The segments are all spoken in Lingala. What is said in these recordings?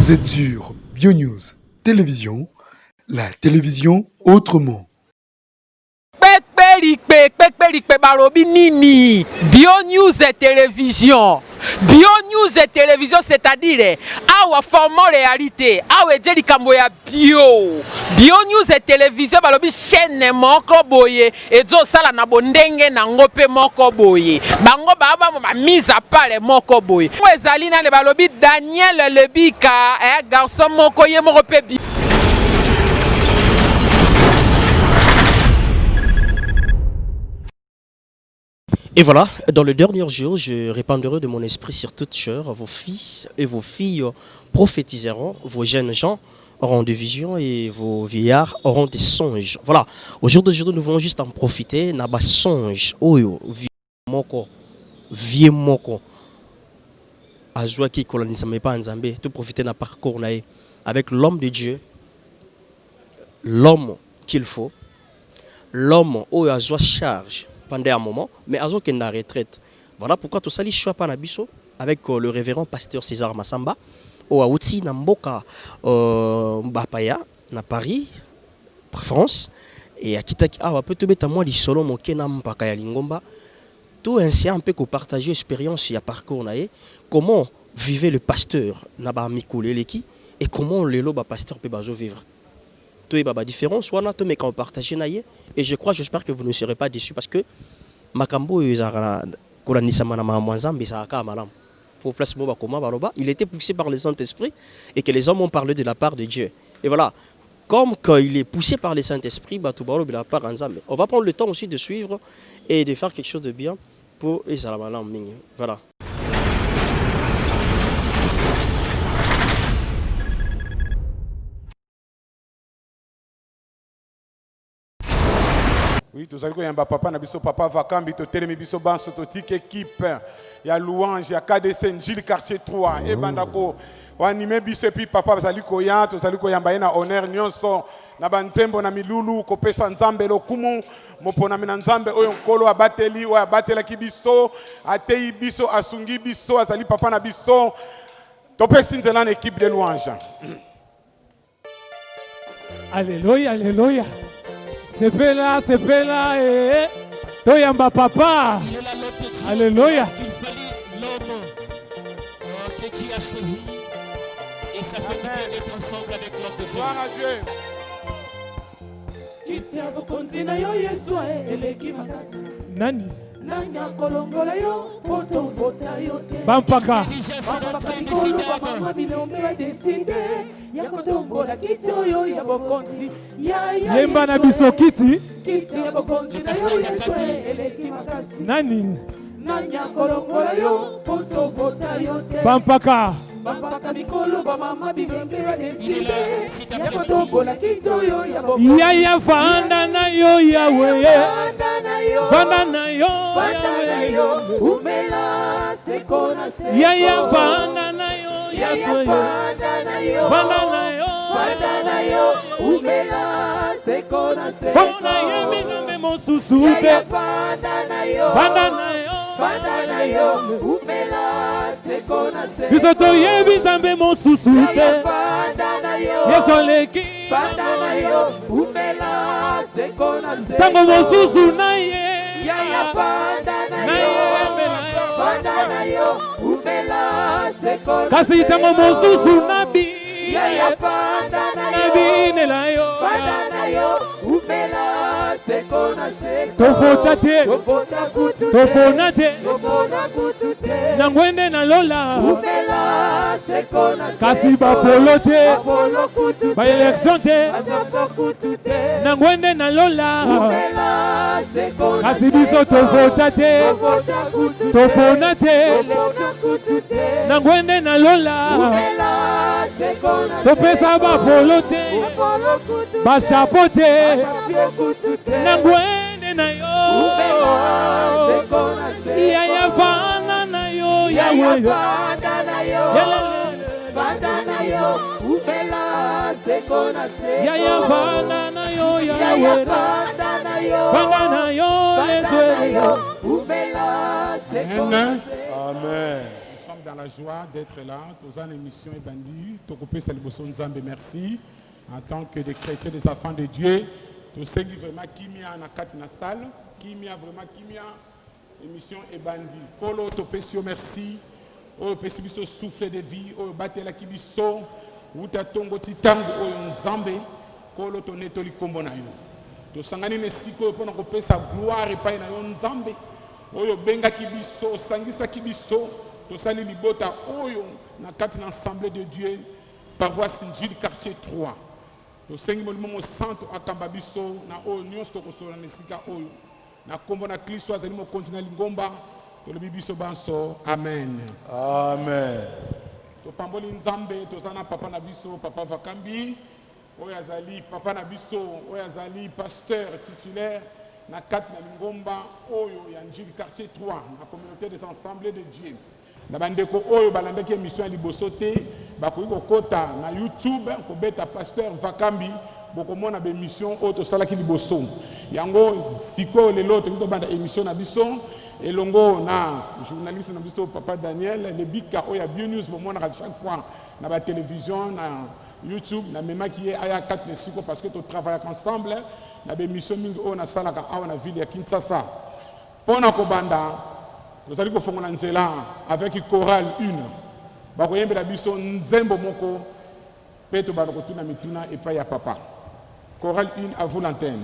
Vous êtes sur BioNews Télévision, la télévision autrement. Pekpe balobi nini BioNews Télévision. BioNews Télévision, c'est-à-dire awa format réalité, awa ejeli kambo ya BioNews Télévision balobi chaîne moko boye ezo sala na bondenge na ngope moko boye. Bango baba ba mise à part moko boye. Ezali na le balobi Daniel Lebika, garçon moko ye moko pe Et voilà, dans le dernier jour, je répandrai de mon esprit sur toute chair. Vos fils et vos filles prophétiseront, vos jeunes gens auront des visions et vos vieillards auront des songes. Voilà, au jour d'aujourd'hui, nous voulons juste en profiter. Naba songe, oyo, vieux moko, azwa qui colonise mais pas en Zambie, tout profiter d'un parcours avec l'homme de Dieu, l'homme qu'il faut, l'homme oyo azwa charge. Pendant un moment, mais à aucune retraite. Voilà pourquoi tout ça, les choix par Nabiso avec le révérend pasteur César Massamba, au Aouti, Namboka, Bapaya, na Paris, France, et à Kitaki, ah, peut te mettre à moi, les solo, mon Kenam, Pakaya Lingomba, tout ainsi un peu que partager l'expérience, il y a parcours, comment vivait le pasteur, Naba Mikoulé Leki, et comment le loba pasteur peut vivre. Tout est la différence, soit on a tout mais quand on partage naïe, et je crois, j'espère que vous ne serez pas déçus parce que Makambo il était poussé par le Saint-Esprit et que les hommes ont parlé de la part de Dieu. Et voilà, comme quand il est poussé par le Saint-Esprit, on va prendre le temps aussi de suivre et de faire quelque chose de bien pour voilà. Oui, tout ça, il y a un papa, papa Vakambi, to Télémi Biso Banso, to Tique équipe, il y a Louange, il y a KDC, Gilles Quartier 3, et Bandako, on anime Biso, et puis papa, Sali Koyan, to Sali Koyan, Baena, honneur, Nyonso, Nabanzembo, Namilulu, Kopesa Nzambe, Lokumu, Mopona Nzambe, Oyon Kolo, Abateli, ou Abatela Kibiso, Atei Biso, Asungi Biso, Azali Papa Nabiso, Topé Sinzelan, équipe de Louange. Alléluia, Alléluia. C'est fait là, et Toyamba papa. Alléluia. Il fallait l'homme que Dieu a choisi. Et ça fait bien d'être ensemble avec l'homme de Dieu. Gloire à Dieu. Kitia bokontina yo Yesu eleki makasi. Nani? Nanya kolongola yo poto vota yo te. Bampaka. Bampaka mikolo mama bilombe wa deside. Ya kotombola kitio yo ya bokonzi. Ya Yemba na biso kiti. Kiti ya bokontina yo Yesu eleki makasi. Nani? Nanya kolongola yo poto vota yo te. Bampaka. Bampaka mikolo mama bilombe wa deside. Ya kotombola kitio yo ya bokonzi. Ya fanda na yo Yahweh. Fanda na yo. Umela sekona sekona. Ya fanda na yo Yahweh. Fanda na yo. Umela sekona sekona. Fanda yemi na mo susute. Fanda na yo. Fanda na yo. Umela sekona sekona. Biso to yebi zambe mo susute. Fanda na yo. Yesoleki. Fanda na yo. Umela sekona sekona. Tango mo susu na ye. Yaya fanda na yo. Fanda na yo. Umela sekona. Kasi tango mo susu na bi. Yaya fanda na yo. Nabine la yo. Fanda na yo. Umela sekona sekona. Tofota te. Tofota kutu te. Tofona te. Tofona kutu te. Nangwende na lola. Umela sekona sekona. Kasi bapolo te. Bapolo kutu te. Ba election te. Bapolo kutu te. Nangwende na lola. Umela sekona. Kasi biso tofota te. Tofota kutu te. Tofona te. Tofona kutu te. Nangwende na lola. Umela sekona. Topesa bapolo te. Bapolo kutu te. Bashapo te. Bapolo kutu te. Nangwende na yo. Umela sekona sekona. Yaya fana na yo Yahweh. Fanda na yo. Fanda na yo. Umela sekona sekona. Yaya fana na yo Yaya Yahweh. fanda na yo. Fanda na yo Fanda na Yesu. yo. Umela sekona sekona. Amen. Nous sommes dans la joie d'être là. Tous en émission et bandit. Tokopé Saliboson Nzambe, merci. En tant que des chrétiens, des enfants de Dieu, tous ceux qui vraiment qui mis en akati na salle, qui mis vraiment qui mis en émission et bandit. Kolo Topesio, merci. Oh, Pesibiso souffle de vie. Oh, Batela Kibiso. Wuta Tongo Titango, oh, Nzambe. Kolo Tonetoli Kombo na yo. Tosangani ne siko pour nous kopesa gloire et pas na yo Nzambe. Oyo benga kibiso, sangisa kibiso, tosali libota oyo na kati na assemblée de Dieu, paroisse Njili quartier 3. Tosengi molimo santo akamba biso na oyo nyonso tokosola na esika oyo. Na kombo na Kristo azali mokonzi na lingomba, tolobi biso banso. Amen. Amen. Topamboli Nzambe, tozana papa na biso, papa Vakambi. Oyo azali papa na biso, oyo azali pasteur titulaire na kati na lingomba oyo ya Njili quartier 3 na communauté des assemblées de Dieu. Na bandeko oyo balandaki émission ya liboso te bakoki kokota na YouTube kobeta pasteur Vakambi bokomona ba émission oyo tosalaki liboso. Yango sikoyo lelo tokobanda émission na biso elongo na journaliste na biso papa Daniel le bika oyo ya Bio News bomona chaque fois na ba télévision na YouTube na mema qui est aya 4 mesiko parce que tu travailles ensemble na be mission mingi o na salaka awa na ville ya Kinshasa pona ko banda tozali ko fongola nzela avec chorale 1 ba ko yembela biso nzembo moko peto ba ko tuna mituna et pas ya papa chorale 1 à vous l'antenne.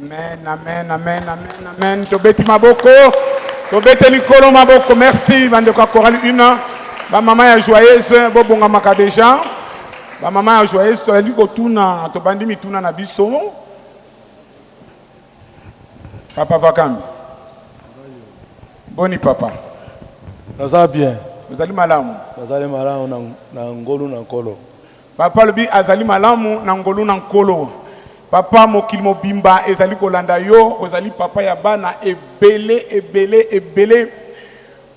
Amen, amen, amen, amen, amen. Tobeti maboko. Tobeti likolo maboko. Merci, Vandeka Chorale 1. Ba maman ya joyeuse, bobonga maka déjà. Ba maman ya joyeuse, to eliko tuna, to bandi mituna na biso. Papa Vakambi. Boni papa. Naza bien. Azali malamu. Nazali malamu na ngolu na nkolo. Papa lobi azali malamu na ngolu na nkolo. Papa mokili mobimba ezali kolanda yo, ozali papa ya bana ebele.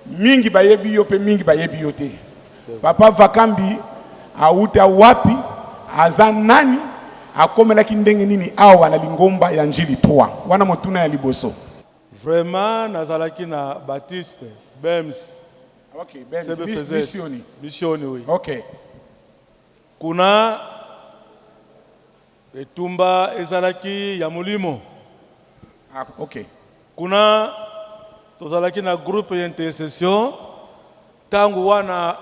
Mingi bayebi yo pe mingi bayebi yo te. Papa Vakambi auta wapi, aza nani, akomelaki ndenge nini awa na lingomba ya njili 3. Wana motuna ya liboso. Vraiment nazalaki na Baptiste Bems. Okay, Bems. Missioni, oui. Okay. Kuna etumba ezalaki ya mulimo. Okay. Kuna tozalaki na groupe ya intercession. Tangu wana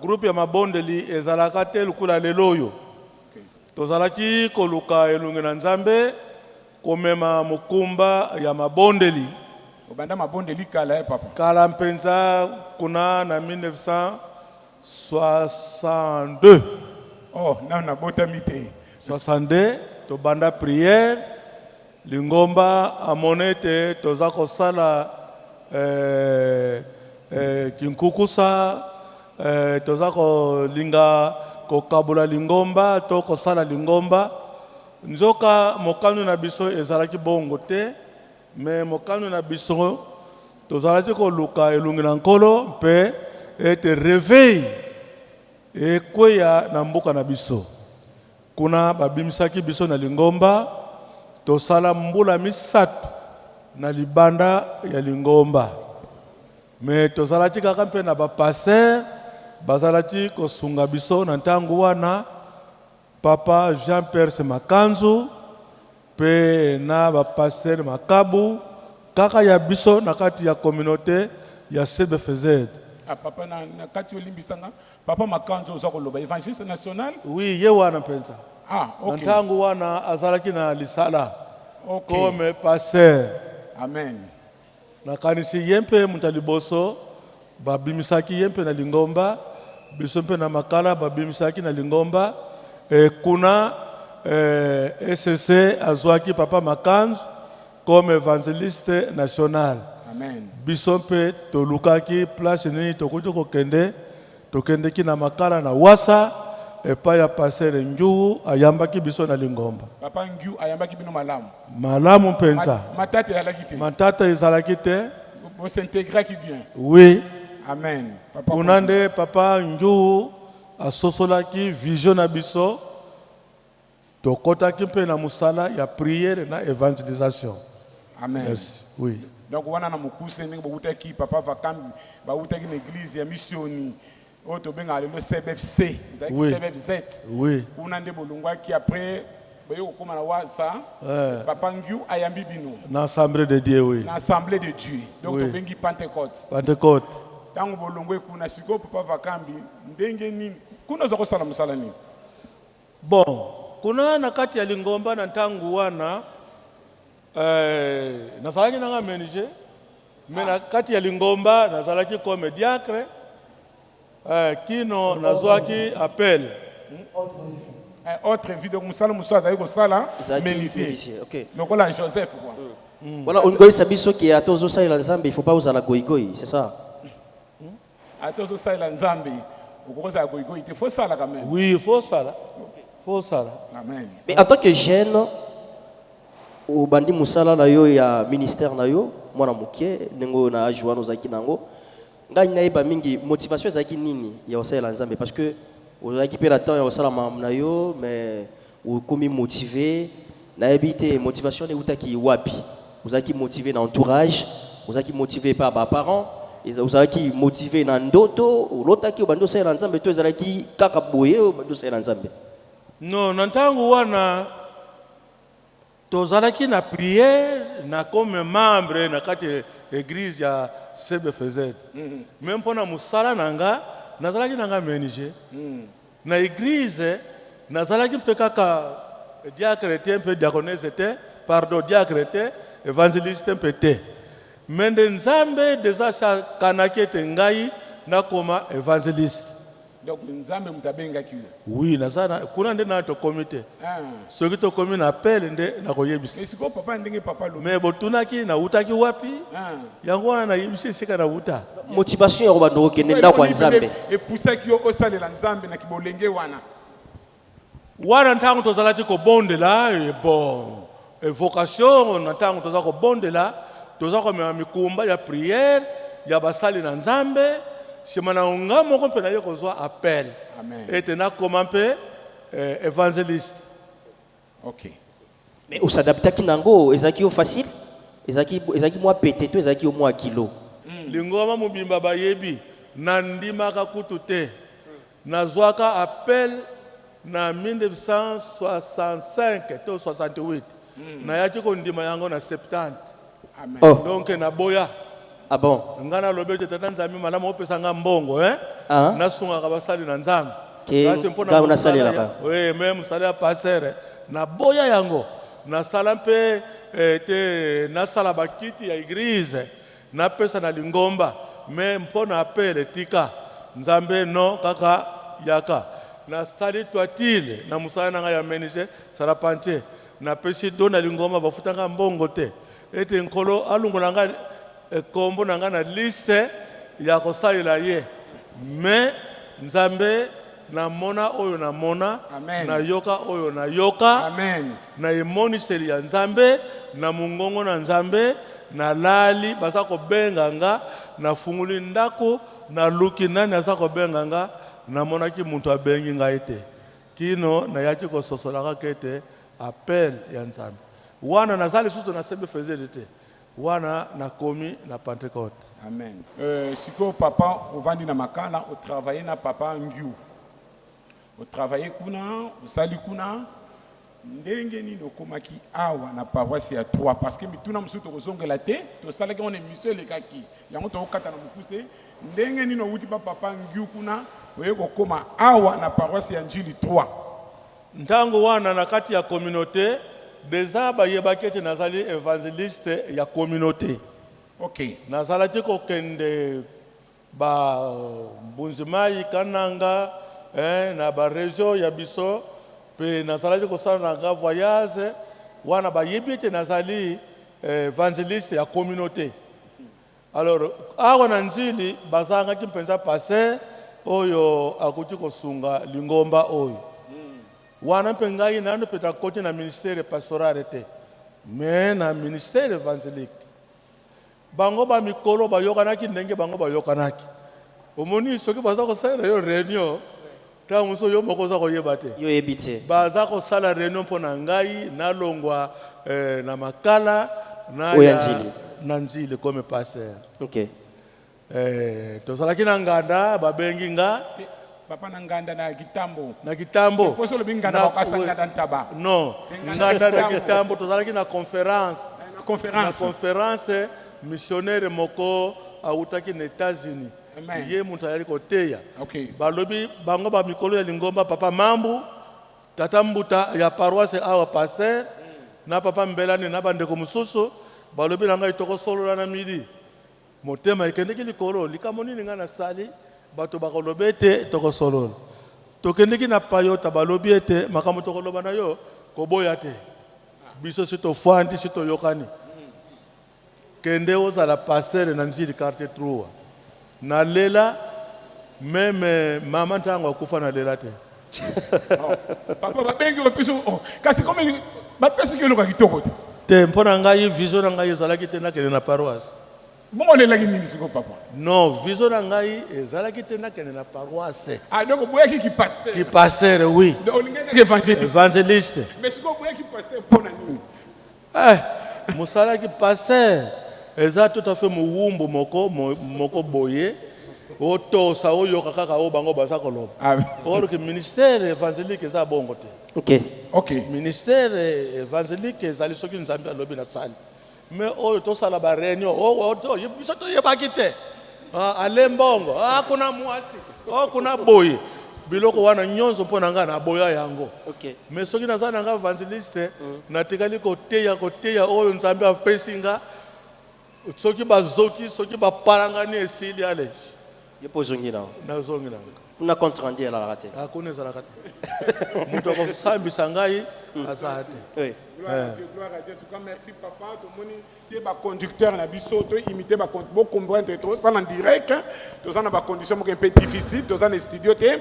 groupe ya mabondeli ezalaka te lukula leloyo. Okay. Tozalaki koluka elungi na Nzambe komema mukumba ya mabondeli. Obanda mabondeli kala papa. Kala mpenza kuna na 1962. Oh, na bota mite. 62 to banda prière lingomba amonete toza kosala kinkukusa toza kolinga kokabula lingomba to kosala lingomba nzoka mokano na biso ezalaki bongo te mais mokano na biso tozalaki koluka elungi na nkolo mpe ete réveil ekweya na mboka na biso. Kuna babimisaki biso na lingomba tosala mbula misato na libanda ya lingomba. Me tozalaki kaka mpe na bapaster bazalaki kosunga biso na ntango wana Papa Jean-Pierre Makanzu pe na bapaster Makabu kaka ya biso na kati ya communauté ya CBFZ. Papa na kati olimbisanga Papa Makanzu oza koloba évangéliste national. Oui, ye wana penza. Okay. Ntango wana azalaki na lisala. Okay. Comme pasteur. Amen. Na kanisi yempe mutaliboso babimisaki yempe na lingomba biso mpe na makala babimisaki na lingomba kuna SSC azwaki Papa Makanzu comme évangéliste national. Amen. Biso mpe tolukaki place nini tokuti tokendeki na makala na wasa epa ya passer Ngiu ayambaki biso na lingomba. Papa Ngiu ayambaki bino malamu. Malamu mpenza. Matata ezalaki te. Matata ezalaki te. Vous s'intégrez bien. Oui. Amen. Papa Kunande Papa Ngiu asosolaki vision na biso tokotaki mpe na musala ya prière na évangélisation. Amen. Merci. Oui. Donc wana na mukuse ndenge bawutaki Papa Vakambi bawutaki na église ya missioni oto benga le CBFC oui. CBFZ. Oui. Kuna nde bolongwaki après bayo kokoma na wasa Papa Ngiu ayambi bino na assemblée de Dieu, oui. Na assemblée de Dieu. Donc oui. to bengi Pentecôte. Pentecôte. Tango bolongwe kuna siko Papa Vakambi ndenge nini kuna zako sala musala nini. Bon, kuna na kati ya lingomba na ntangu wana nazalaki nanga ménager mais na kati ya lingomba nazalaki comme diacre kino nazwaki appel autre vie donc musala muso azali ko sala ménager. OK. Donc là Joseph quoi. Voilà, on goy sabiso qui a tozo ça Nzambe, il faut pas usala goigoi, c'est ça. Atozo ça Nzambe, ukoza goigoi, il faut ça là quand même. Oui, il faut ça là. Faut ça là. Amen. Mais en tant que jeune au bandi musala na yo ya ministère na yo mwana mukie nengo na ajouano zaki nango ngani na yeba mingi motivation zaki nini ya osala Nzambe parce que ozaki pe la temps ya osala na yo mais ukomi motivé na habité motivation ne utaki wapi ozaki motivé na entourage ozaki motivé par ba parents ozaki motivé na ndoto lotaki bando osala Nzambe to ezalaki kaka boye bando osala Nzambe. Non, nantangu wana tozalaki na prière na comme membre na kati église ya CBFZ. Même pona musala nanga nazalaki nanga ménager. Na église nazalaki mpe kaka diacre te mpe diaconesse te pardon, diacre te, évangéliste mpe te. Mais nde nzambe déjà sa kanaki ete ngai nakoma évangéliste. Donc nzambe mutabenga kiyo. Oui, nazana kuna nde na to comité. Ah. Soki to komi na appel nde na koyebisa. Mais siko papa ndenge papa lo. Mais botunaki na utaki wapi? Ah. Yango wana na yebisi sika na uta. Motivation ya robando okende ndako ya nzambe. Et pour ça ki osalela nzambe na kibolenge wana. Wana ntango tozalaki kobondela bon vocation na ntango tozala kobondela tozala komema mikumba ya prière ya basali na nzambe nsima na nga moko mpe naye kozwa appel ete nakoma mpe évangéliste. Ok. Mais osadaptaki nango ezalaki yo facile, ezalaki mwa pete to ezalaki yo mwa kilo. Lingoma mobimba bayebi nandimaka kutu te nazwaka appel na 1965 to 68 nayaki kondima yango na 70. Amen. Oh. Donc naboya. Ah bon? Ngana lobete tata nzambe malamu opesa nga mbongo nasungaka basali na nzambe kasi mpona nasalelaka oui même musala ya passer naboya yango nasala mpe te nasala bakiti ya église napesa na lingomba mais mpona apele tika nzambe no kaka yaka nasali toitile na musala na nga ya menishe sala panche napesi do na lingomba bafutanga mbongo te ete nkolo alungola nga kombo na nga na liste ya kosalela ye mais nzambe namona oyo namona nayoka oyo nayoka na emoniseli ya nzambe na mungongo na nzambe nalali baza kobenga nga nafunguli ndako naluki nani aza kobenga nga namonaki muntu abengi ngai te kino nayaki kososolaka kete appel ya nzambe wana nazali susu na sebe fezeli te wana nakomi na Pentecôte. Amen. Siko papa ovandi na makala o travailler na papa ngiu. O travailler kuna, o sali kuna ndenge ni okomaki awa na paroisse ya 3 parce que mituna musuto kozongela te to salaki on émission le kaki. Yango to kata na mukuse ndenge ni no wuti papa ngiu kuna oye kokoma awa na paroisse ya Njili 3. Ntango wana na kati ya communauté déjà bayebaki ete nazali évangéliste ya communauté. Ok. Nazalaki kokende ba Mbunzimai Kananga na ba région ya biso pe nazalaki kosala na nga voyage wana bayebi ete nazali évangéliste ya communauté. Alors awa na Njili bazangaki mpenza passer oyo akuti kosunga lingomba oyo. Wana mpe ngai nano peta koti na ministère pastoral te mais na ministère évangélique bango ba mikolo bayokanaki ndenge bango bayokanaki omoni soki baza kosala yo réunion ntango so yo moko oza koyeba te yo yebi te baza kosala réunion mpo na ngai nalongwa na makala na Njili comme pasteur. Ok. Tozalaki na nganda babengi nga papa na nganda na kitambo. Na kitambo. Poso lo binganda bakasanga dantaba. Non. Nganda na kitambo tozalaki na conférence. Na conférence. Na conférence missionnaire moko autaki na États-Unis. Ye mutu ayali koteya. Okay. Balobi bango ba mikolo ya lingomba papa Mambu tata Mbuta ya paroisse awa passer na papa Mbelane na bandeko mususu balobi na ngai toko solo na midi. Motema ekendeki likolo likamoni ninga na sali bato bakoloba ete tokosolola tokendeki na payota balobi ete makambo tokoloba na yo koboya te biso si tofandi si toyokani kende ozala passer na Njili quartier 3 na lela meme mama ntango akufa na lela te. Papa babengi bapiso kasi comme bapesi ke loka kitoko te mpona ngai vision na ngai ezalaki te nakende na paroisse. Bongo lelaki nini siko papa? Non, vision na ngai ezalaki te nakende na paroisse. Ah donc boyaki ki pasteur. Ki pasteur oui. Donc olingaki évangéliste. Évangéliste. Mais siko boyaki pasteur pona nini? Musala ki pasteur eza tout à fait muwumbu moko boye oto sa oyo kaka o bango baza koloba. Or que ministère évangélique eza bongo te. Ok. Ok. Ministère évangélique ezali soki nzambe alobi na sali. Mais oyo to sala ba réunion o biso to yebaki te. Ale mbongo kuna mwasi kuna boye biloko wana nyonso mpo na nga na boya yango. Ok. Mais soki naza na nga evangeliste natikali koteya oyo Nzambe apesi nga soki bazoki soki bapalangani esili ale. Yepo zongi na. Nazongi na. Kuna compte rendu à la raté. Akuna ezalaka te. Mutu akosambisa ngai aza te. Oui. Gloire à Dieu. En tout cas, merci papa. Tout le monde est conducteur na biso, to imiter ba comprendre trop ça en direct. Tout ça na ba condition un peu difficile, tout ça na studio te.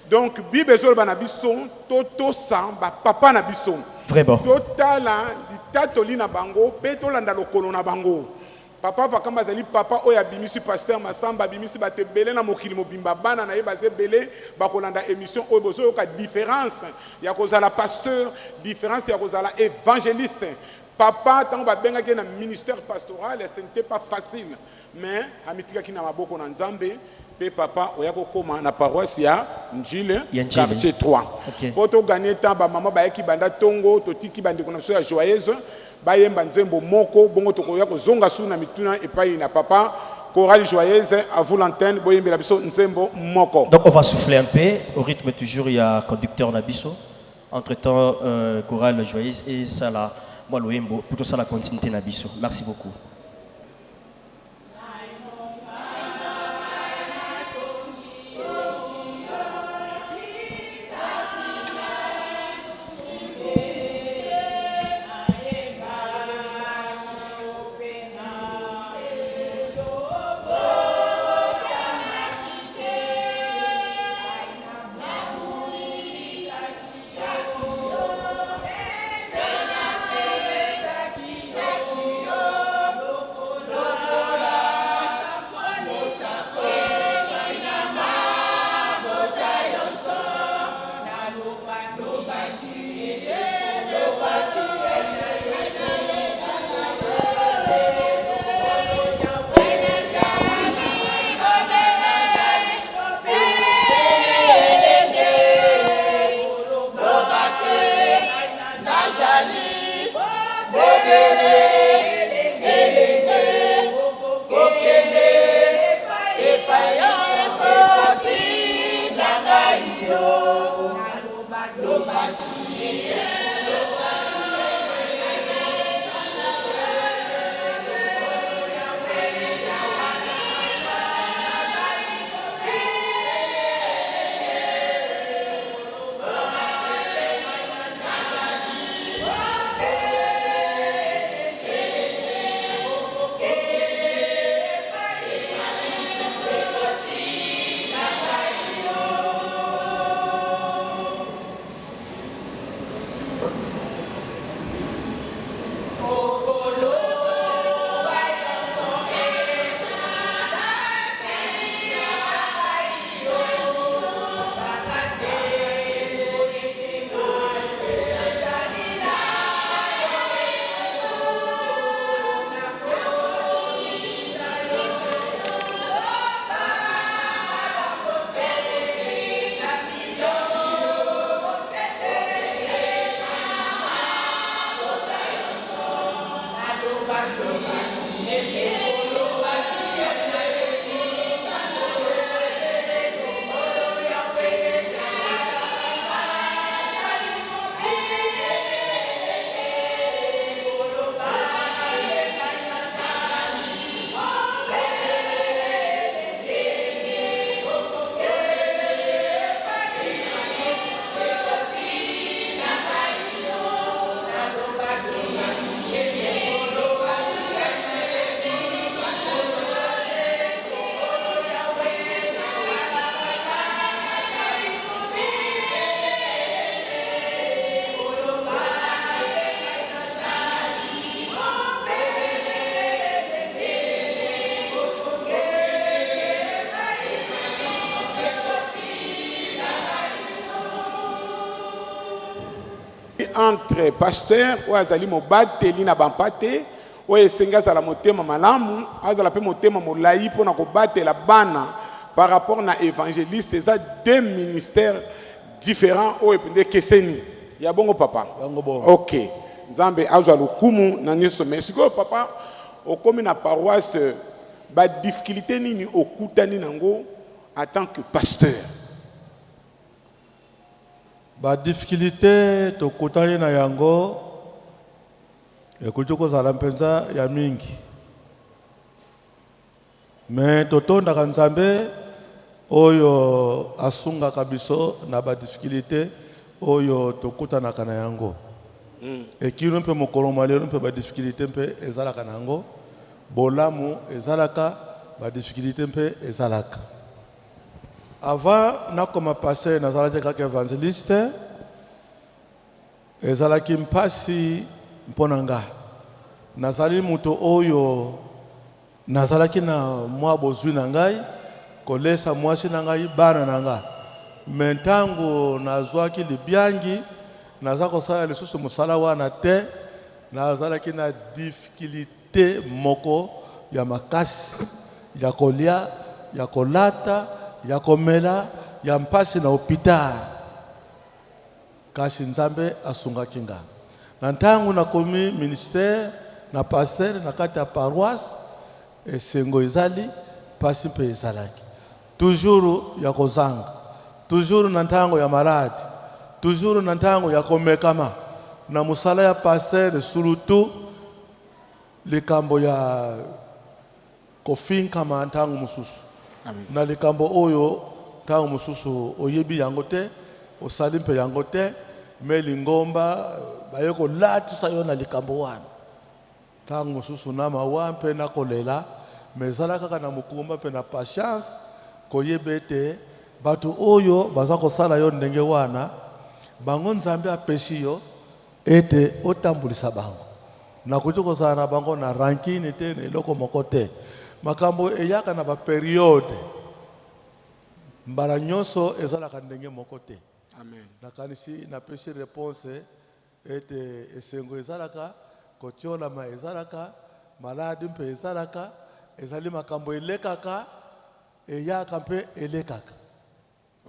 Donc Bible zo ba na biso, toto ça ba papa na biso. Vraiment. Total di tatoli na bango, pe to landa lokolo na bango. Papa vakamba zali papa oya bimisi pasteur Masamba bimisi bate belé na mokili mobimba bana na ye bazé belé bakolanda émission oyo bozo yoka différence ya kozala pasteur différence ya kozala évangéliste. Papa tant ba benga ke na ministère pastoral ce n'était pas facile mais amitika ki na maboko na Nzambe pe papa oya kokoma na paroisse ya Njile quartier 3. Poto gagner temps ba maman ba yeki banda tongo to tiki bande kona so ya joyeuse bayemba nzembo moko bongo tokoya kozonga suna mituna epai na papa chorale joyeuse à vous l'antenne boyembela biso nzembo moko. Donc on va souffler un peu au rythme toujours il y a conducteur Nabiso entre temps chorale joyeuse et ça là moi loembo plutôt ça la continuité Nabiso. Merci beaucoup. Entre pasteur ou azali mobateli na bampate ou esenga za la motema malamu azala pe motema molai pona ko batela bana par rapport na évangéliste ça deux ministères différents ou epende keseni ya bongo papa Bongo bon. OK Nzambe azwa lokumu na nyeso merci ko papa okomi na paroisse ba difficulté nini okutani nango en tant que pasteur. ba difficulté tokutani na yango ekuti kozala mpenza ya mingi me totondaka nzambe oyo asungaka biso na ba difficulté oyo tokutanaka na yango ekino mpe mokolo malelo mpe ba difficulté mpe ezalaka na yango bolamu ezalaka ba difficulté mpe ezalaka. Avant nakoma passé nazalaki kaka évangéliste ezalaki mpasi mpona nga nazali muto oyo nazalaki na mwa bozwi na ngai kolesa mwasi na ngai bana na nga me ntango nazwaki libyangi naza kosala lisusu mosala wana te nazalaki na difficulté moko ya makasi ya kolia ya kolata ya komela ya mpasi na hôpital kasi nzambe asungaki nga na ntango nakomi ministère na pasteur na kati ya paroisse esengo ezali pasi mpe ezalaki toujours ya kozanga toujours na ntango ya maladi toujours na ntango ya komekama na mosala ya pasteur surtout likambo ya kofinkama ntango mosusu na likambo oyo ntango mosusu oyebi yango te osali mpe yango te me lingomba baye kolatisa yo na likambo wana ntango mosusu na mawa mpe na kolela me ezala kaka na mokumba mpe na patience koyeba ete bato oyo baza kosala yo ndenge wana bango nzambe apesi yo ete otambulisa bango nakoki kozala na bango na rankine te na eloko moko te makambo eyaka na baperiode mbala nyonso ezalaka ndenge moko te. Amen. Nakanisi napesi réponse ete esengo ezalaka kotiolama ezalaka maladi mpe ezalaka ezali makambo elekaka eyaka mpe elekaka.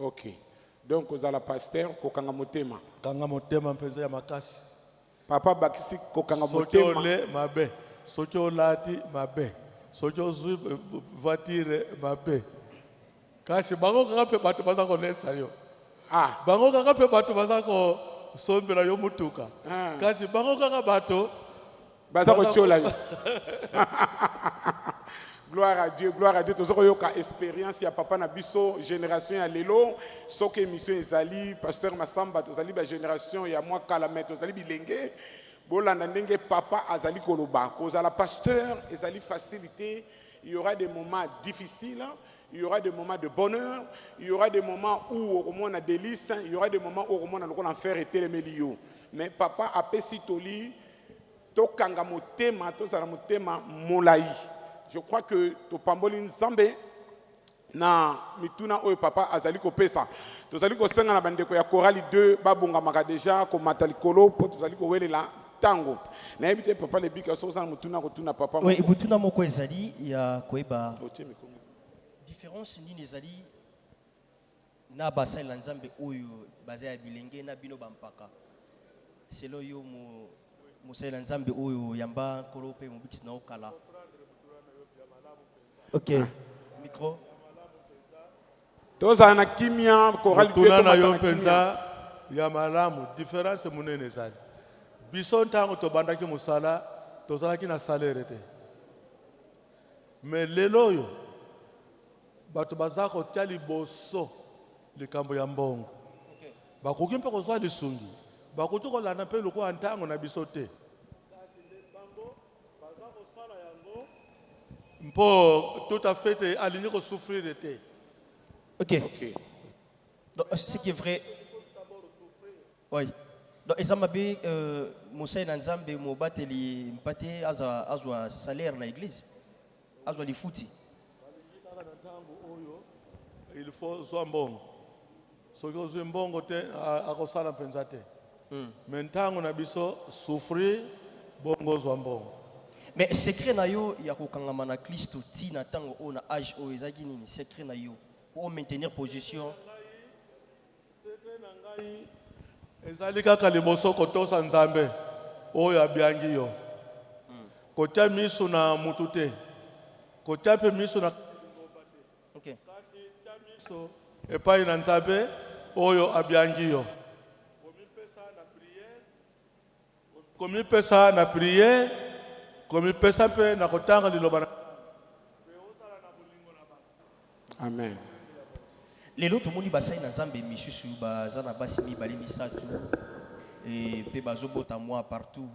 Ok, donc ozala pasteur kokanga motema kanga motema mpenza ya makasi papa bakisi kokanga motema soki ole mabe soki olati mabe soki ozwi voiture mabe kasi bango kaka mpe bato baza kolesa yo bango kaka mpe bato baza kosombela yo mutuka kasi bango kaka bato baza kotiola yo. Gloire à Dieu, gloire à Dieu. Tous ceux qui ont expérience, il y a papa na biso génération ya lelo, ceux qui émission ezali pasteur Masamba, tous ali ba génération ya moi Kalamet, tous ali bilenge. Bolanda ndenge papa azali koloba, kozala pasteur ezali facilité, il y aura des moments difficiles, il y aura des moments de bonheur, il y aura des moments où on a délice, il y aura des moments où on a le enfer et télémélio. Mais papa a pesitoli to kanga motema, to zala motema molai. Je crois que to pamboli nzambe na mituna oyo papa azali kopesa. Tozali ko senga na bandeko ya chorali 2 babonga maka déjà ko matalikolo po tozali ko welela tango. Na ebite papa le bika so sana mutuna ko tuna papa. Oui, butuna moko ezali ya koeba. Différence nini ezali na basala nzambe oyo baza ya bilenge na bino bampaka. Selo yo mo musala nzambe oyo yamba kolope mo bikisi na okala. Ok, micro. Toza na kimia chorali de na yo penza ya malamu différence munene ezali. Biso ntango tobandaki musala tozalaki na salaire te. Mais lelo yo bato baza kotia liboso likambo ya mbongo. Bakoki mpe kozwa lisungi. Bakoki kolanda mpe lokola ntango na biso te. Pour tout à fait aligné au souffrir de thé. Ok. Donc, ce qui est vrai. Oui. Donc, Ezamabe, Moussa Nanzambe, Mobateli, Mpate, Azwa salaire dans l'église. Azwa li fouti. Il faut soit bon. Ce que je bon côté à Rosala Penzate. Maintenant, on a besoin souffrir, bongo soit bon. Mais secret na yo ya kokangama na Kristo ti na tango o na âge o ezaki nini secret na yo pour maintenir position. Secret na ngai ezali kaka liboso kotosa nzambe oyo abiangi yo. Kotia miso na mutu te. Kotia pe miso na OK. Kasi tia miso epai na nzambe oyo abiangi yo. komipesa na prière komipesa mpe na kotanga liloba na Amen. lelo tomoni basali na nzambe misusu baza na basi mibale misato mpe bazobota mwa partout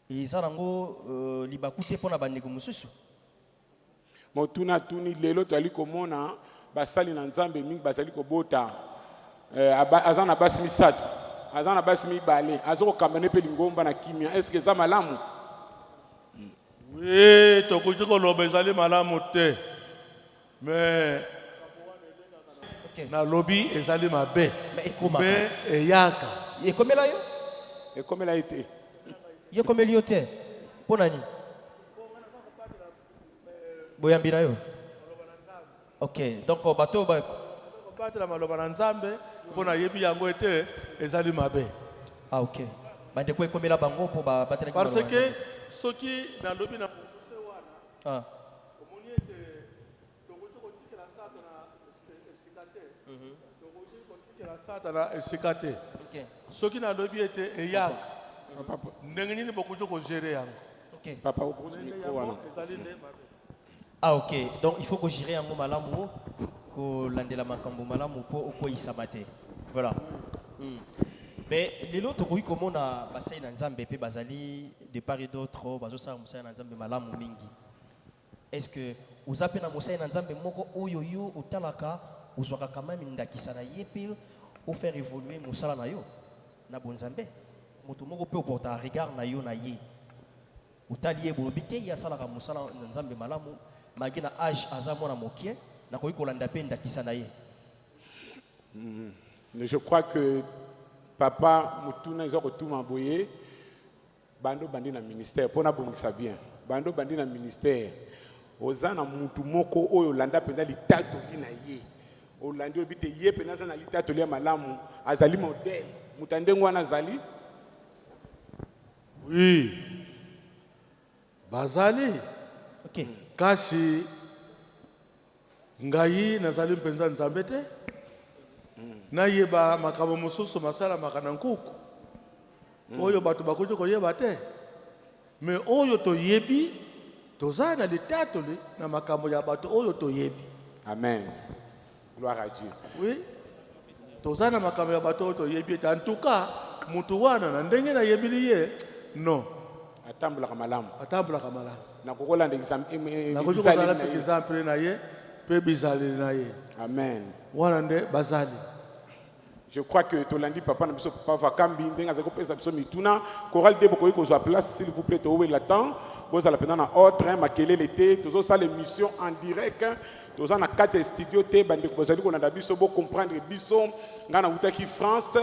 eza nango libaku te mpo na bandeko mosusu Motuna tuni lelo twali komona basali na nzambe mingi basali kobota azana basi misato azana basi mibale azoko kambane pe lingomba na kimia est-ce que ça malamu oui tokoki koloba ezali malamu te mais na lobi ezali mabe mais eyaka ekomela yo ekomela ete ye komeli yo te mpo nani boyambi na yo ok donc bato kobatela maloba na nzambe mpo nayebi yango ete ezali mabe ah ok bandeko ekomela bango mpo batelaki parce que soki nalobi na ah omoni ete tokoki kotikela sata na esika te tokoki kotikela sata na esika te soki nalobi ete eyaka ndenge nini bokoki kozere yango papa okoki miko wana ezali nde mabe. Ah ok, donc il faut que j'irai en malamu, que l'andela makambo malamu pour okoyisama te. Voilà. Mais les autres oui comme on a bassin na nzambe pe bazali de part et d'autre bazo sa musaya na nzambe malamu mingi. Est-ce que vous appelez na musaya na nzambe moko oyo yo otalaka ozwaka quand même ndakisa na ye pe o faire évoluer musala na yo na bonzambe. Moto moko pe porta regard na yo na ye. Otali ye bolobi te ya salaka musala na nzambe malamu. Magina âge azamo na mokie na koyi kolanda pe ndakisa na ye. Je crois que papa mutuna izo kotuma boye bando bandi na ministère pona bongisa bien bando bandi na ministère ozana mutu moko oyo landa penda litato lina ye olandi obite ye pena za na litato lia malamu azali modèle mutandengo wana azali oui bazali ok kasi ngai nazali mpenza nzambe te nayeba makambo mosusu masalamaka na nkuku oyo bato bakoki koyeba te me oyo toyebi toza na litatoli na makambo ya bato oyo toyebi. Amen. Gloire à Dieu. Oui, toza na makambo ya bato oyo toyebi te en tout cas mutu wana na ndenge nayebili ye non atambulaka malamu atambulaka malamu nakokolanda exemple na ye pe bizaleli na ye. Amen. Wana nde bazali. Je crois que Tolandi papa na biso papa vakambi ndenga zako pesa biso mituna choral de bokoyi ko zo place s'il vous plaît to we l'attend boza la pendant na autre makele l'été tozo ça l'émission en direct toza na 4 studio te bande ko bozali ko na biso bo comprendre biso ngana utaki France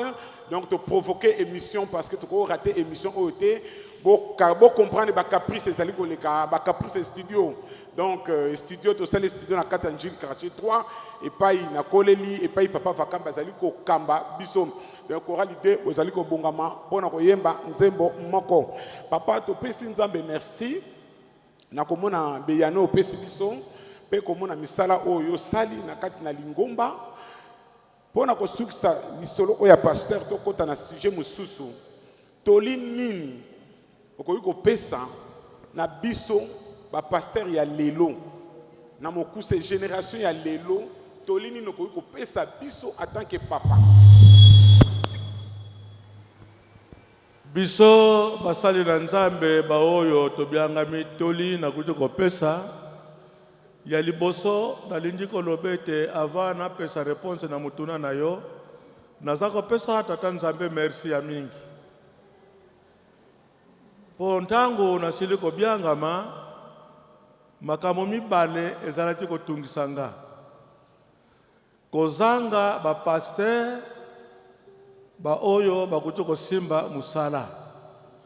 donc to provoquer émission parce que to ko rater émission OT bo comprendre ba caprice ezali ko leka ba caprice studio donc studio to sale studio na kata Njili quartier 3 et pas na koleli et pas papa vakamba zali ko kamba biso donc choral idée bozali ko bongama pona ko yemba nzembo moko papa to pesi nzambe merci na komona beyano pesi biso pe komona misala oyo sali na kati na lingomba pona ko sukisa lisolo oya pasteur to kota na sujet mususu toli nini okoyi ko pesa na biso ba pasteur ya lelo na mokuse génération ya lelo toli nini okoyi ko pesa biso en tant que papa biso basali na nzambe baoyo tobiangami toli na kuti kopesa ya liboso nalingi koloba ete avant napesa réponse na mutuna na yo naza kopesa tata nzambe merci ya mingi po ntango nasili kobiangama makambo mibale ezalaki kotungisa nga kozanga bapaster baoyo bakuti kosimba musala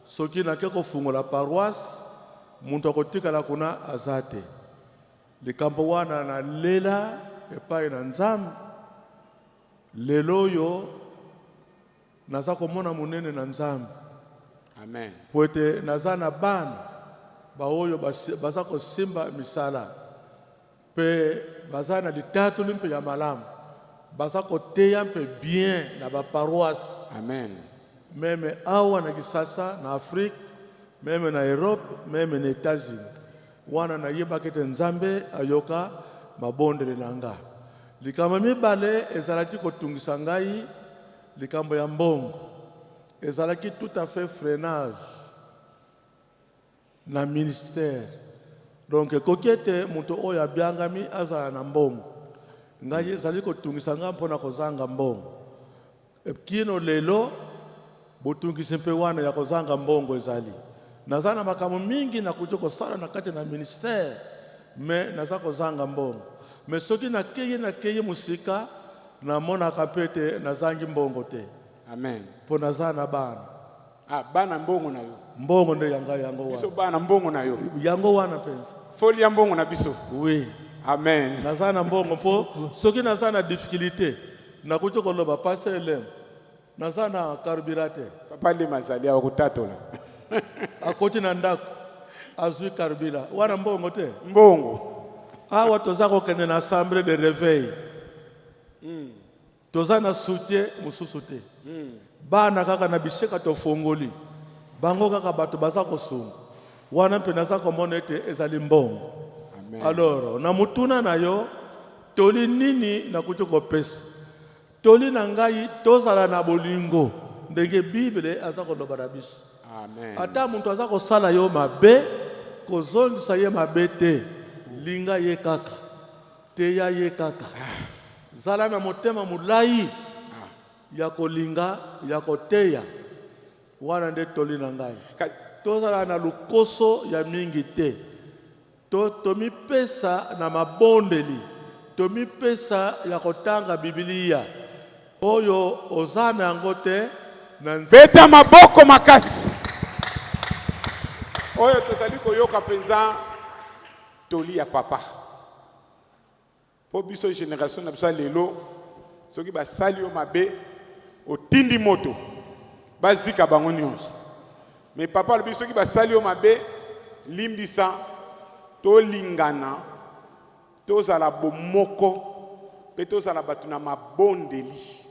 soki nake kofungola paroisse muntu akotikala kuna aza te likambo wana nalela epai na nzambe lelo oyo naza komona monene na nzambe. Amen. Po ete naza na bana baoyo baza kosimba misala pe baza na litatoli mpe ya malamu baza koteya mpe bien na baparoisse. Amen. Même awa na kisasa na Afrique, même na Europe, même na États-Unis. Wana na yeba kete nzambe ayoka mabondele nanga. Likama mibale ezalaki kotungisa ngai likambo ya mbongo. Ezalaki tout à fait freinage na ministère. Donc kokete muto oya biangami azala na mbongo. Ngai ezali kotungisa nga mpona kozanga mbongo. Kino lelo botungisa mpe wana ya kozanga mbongo ezali. Nazana makambo mingi na kuja kosala na kati na ministère, mais naza kozanga mbongo. Mais soki na keye musika na mona kapete nazangi mbongo te. Amen. Po nazana bana. Ah, bana mbongo na yo. Mbongo nde yango wana. Biso bana mbongo na yo. Yango wana pensa. Foli ya mbongo na biso. Oui. Amen. Nazana mbongo po soki nazana difficulté na kuja koloba passer elem. Nazana carburate. Papa le mazali ya kutatola. Akoti na ndako azui karbila wana mbongo te Mbongo. Awa toza kokende na assemblée de réveil. Toza na soutien mususu te. Bana kaka na biseka tofongoli. Bango kaka bato baza kosunga. Wana mpe naza komona ete ezali mbongo. Amen. Alors na mutuna na yo toli nini na kuti kopesa. Toli na ngai tozala na bolingo. Ndenge Bible aza koloba na biso. Amen. Ata muntu aza kosala yo mabe kozongisa ye mabe te. Linga ye kaka. Teya ye kaka. Zala na motema mulai ya kolinga ya koteya. Wana nde toli na ngai. Tozala na lukoso ya mingi te. Tomi pesa na mabondeli. Tomi pesa ya kotanga Biblia. Oyo ozana yango te. Beta maboko makasi. Oyo tozali koyoka penza toli ya papa. Po biso génération na biso lelo soki basali yo mabe otindi moto bazika bango nyonso. Mais papa le biso ki basali yo mabe limbisa to lingana tozala bomoko pe tozala batu na mabondeli.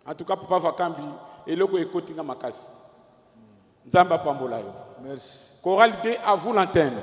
En tout cas papa Vakambi eloko ekotinga makasi. Nzamba pambola yo. Merci. Choralité à vous l'antenne.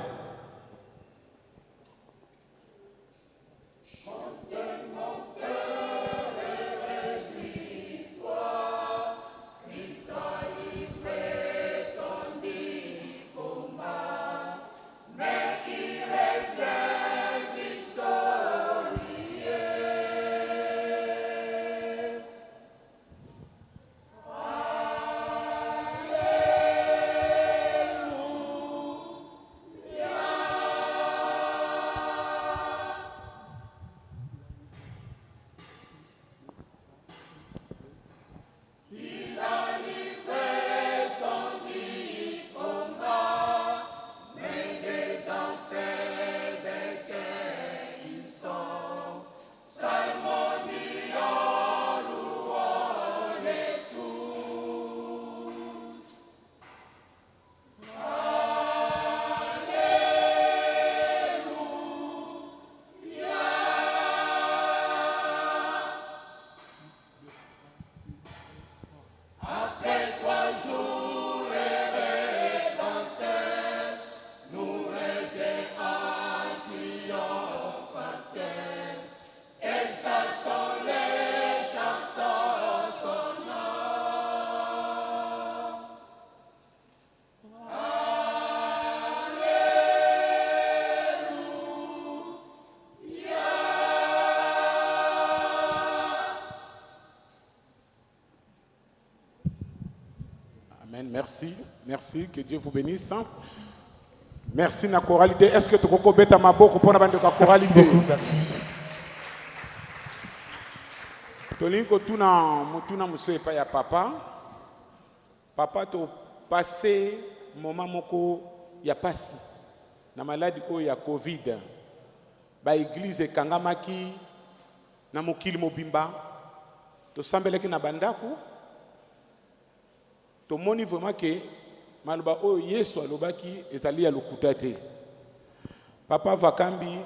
Merci, merci, que Dieu vous bénisse. Merci na choralité. Est-ce que tu peux mettre ma boque pour la choralité? Merci beaucoup, merci. Tolinko tuna muso epa ya papa. Papa to passé moment moko ya pasi na maladie ko ya Covid. Ba église kangamaki na mokili mobimba. To sambeleki na bandaku. To moni vraiment que maluba oyo Yesu alobaki ezali ya lokuta te. Papa Vakambi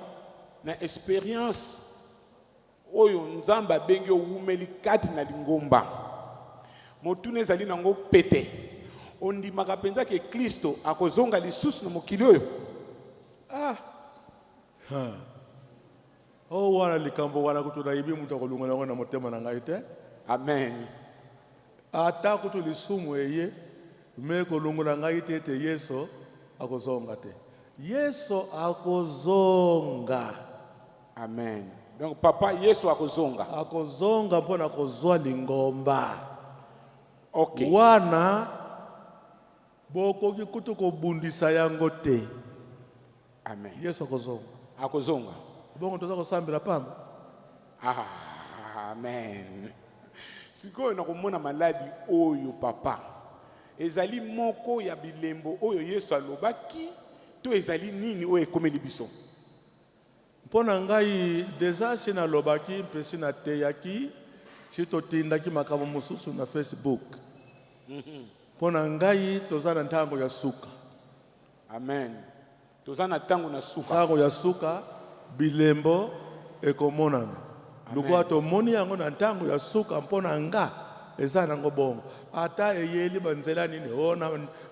na expérience oyo nzamba bengi owumeli kati na lingomba. motuna ezali nango pete ondimaka mpenza ke Kristo akozonga lisusu na mokili oyo. Oh, wana likambo wana kutu na ibi mutu akolunga nango na motema na ngai te. Amen. Ata kutu lisumu eye me kolunga na ngai te te Yesu akozonga te. Yesu akozonga. Amen. Donc papa Yesu akozonga. Akozonga mpona kozwa lingomba. Okay. Wana bokoki kutu kobundisa yango te. Amen. Yesu akozonga. Akozonga. Bongo toza kosambela pamba. Amen. Sikoyo nakomona maladi oyo papa. Ezali moko ya bilembo oyo Yesu alobaki to ezali nini oyo ekomeli biso. Mpona ngai deja si nalobaki mpesi na teyaki si totindaki makambo mosusu na Facebook. Mpona ngai toza na ntango ya suka. Amen. Toza na ntango na suka. Ntango ya suka bilembo ekomonana. Lukwa tomoni yango na ntango ya suka mpona nga eza nango bongo. Ata eyeli banzela nini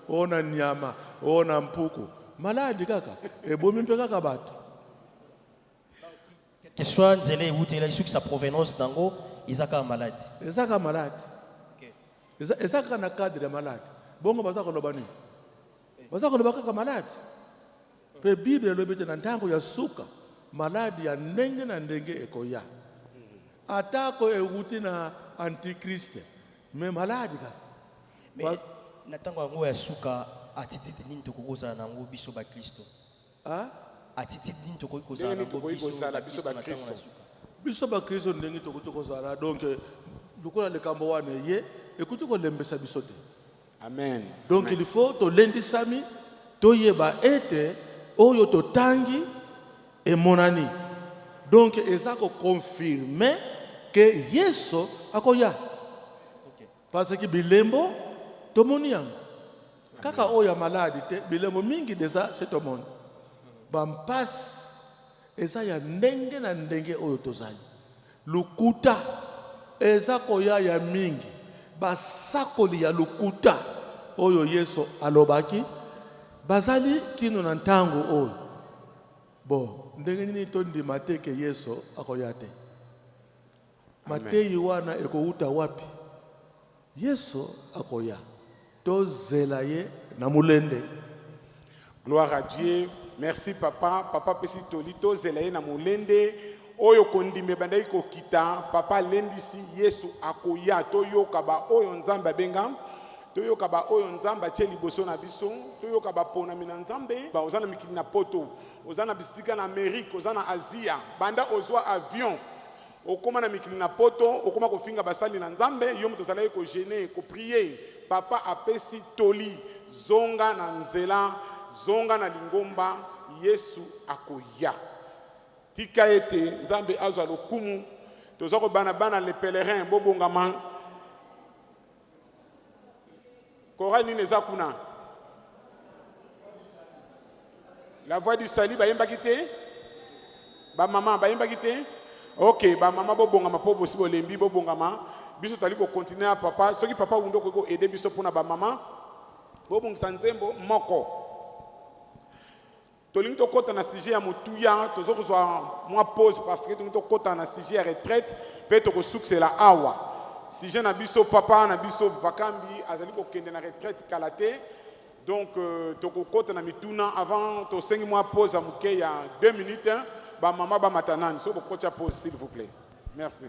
ona nyama, ona mpuku. Maladi kaka, ebomi mpe kaka bato. Que soit nzele utela isu sa provenance dango izaka malade. Ezaka malade. Okay. Ezaka na cadre malade. Bongo bazaka loba nini? Bazaka loba kaka malade. Pe Bible lobete na ntango ya suka maladi ya ndenge na ndenge ekoya. Atako euti na antikriste. Me maladi ka. Mais na ntango yango ya suka attitude nini tokokoza nango biso ba Kristo. Attitude nini tokokoza nango biso ba Kristo. Biso ba Kristo ndenge tokokozala donc lukola lekambo wana ye ekuti ko lembesa biso te. Amen. Donc il faut to lendisami to yeba ete oyo to tangi et monani. Donc eza ko confirmer que Yesu akoya. Okay. Parce que bilembo to moni yango. Kaka oya maladi te bilembo mingi deja c'est tout monde. Bampas eza ya ndenge na ndenge oyo tozali. Lukuta eza koya ya mingi. Basakoli ya lukuta oyo Yesu alobaki bazali kino na ntango oyo. Bo ndenge nini tondima te ke Yesu akoya te. Mateyi wana ekouta wapi? Yesu akoya. Tozela ye na mulende. Gloire à Dieu. Merci papa. Papa pesi tolito zela ye na mulende. Oyo kondime bandai ko kita. Papa lendisi Yesu akoya. Toyoka ba oyo nzamba benga. Toyoka ba oyo nzamba tie liboso na biso. Toyoka ba pona mina nzambe. Ba ozana mikili na poto. Ozana bisika na Amerique. Ozana Asia. Banda ozwa avion. Okoma na mikili na poto. Okoma kofinga basali na nzambe. Yomo tozala ye ko gêner, ko prier. Papa apesi toli. Zonga na nzela. Zonga na lingomba. Yesu akoya. Tika ete nzambe azwa lokumu. Tozako bana les pèlerins. Bobongama. Chorale nini eza kuna? La voix du salut bayemba kite? Ba maman bayemba kite? OK, ba maman bobongama po bosi bolembi bobongama. Biso tali ko continuer papa, soki papa wundo ko aider biso pona ba maman. Bobongisa nzembo moko. Tolingi to kota na sujet ya mutuya, tozo kozwa moi pause parce que tolingi to kota na sujet ya retraite, pe to ko succela awa. Si j'ai un papa, un vakambi, azali ko kende na retraite kalate. Donc, toko kote na mituna avant to 5 mois pause à mouke il y a 2 minutes. Ba maman ba matanan. So ko kote pause s'il vous plaît. Merci.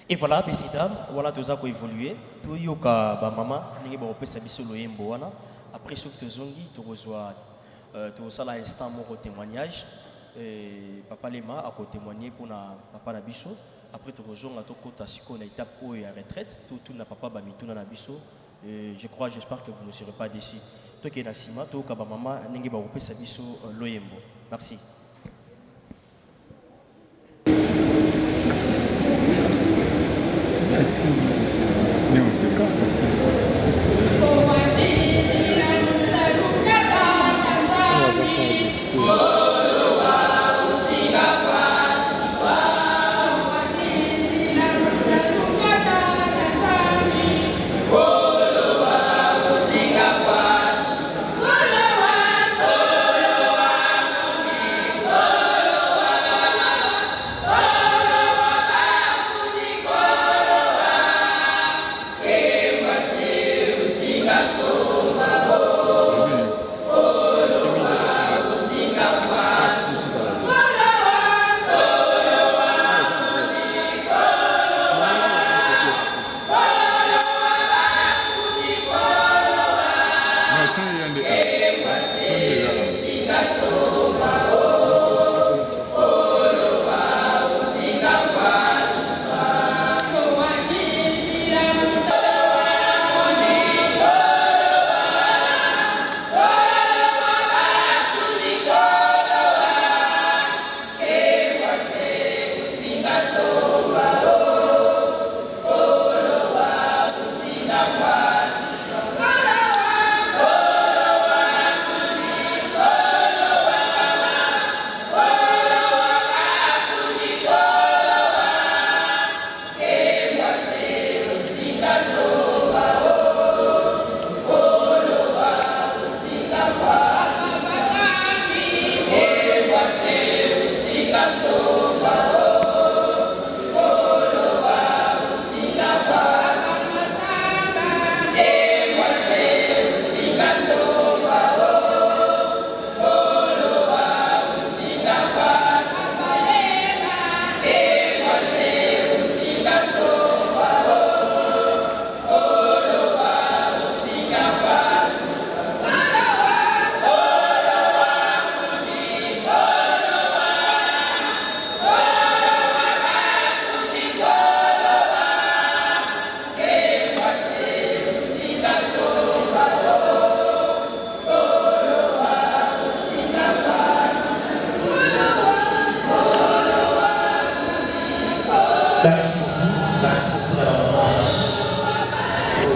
Et voilà, messieurs dames, voilà tout ça qui évolué. Tout yoka ba maman, ningi ba opesa biso loyembo wana. Après ce que tu zongi, tu reçois tout ça là instant mon témoignage. Papa Lema a témoigné pour papa Nabiso. Après tu rejoins à ton côté à la étape où il y a retraite. Tout n'a pas bamitou na Nabiso. J'espère que vous ne serez pas déçus. Toi qui es Nassima, toi qui es maman, n'engue ba opé Sabiso loyembo. Merci. Merci.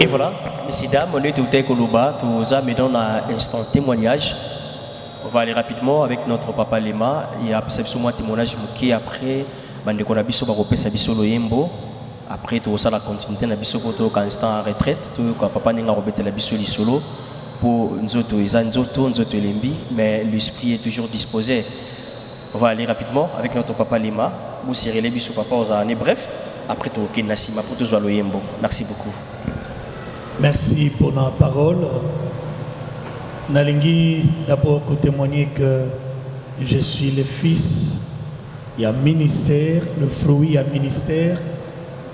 Et voilà, messieurs, dames, on est tout à Koluba, tout ça, mais dans un instant témoignage. On va aller rapidement avec notre papa Lema. Il y a un témoignage qui après, on a biso bakopé sa biso loyembo. Après tout ça la continuité na biso koto instant en retraite, tout papa ninga robete la biso li solo pour nzoto nzoto elembi, mais l'esprit est toujours disposé. On va aller rapidement avec notre papa Lema. Vous serez les biso papa aux années bref. Après tout ok nasima pour tout loyembo. Merci beaucoup. Merci pour la parole. Nalingi d'abord témoigner que je suis le fils, il y a ministère, le fruit, il y a ministère,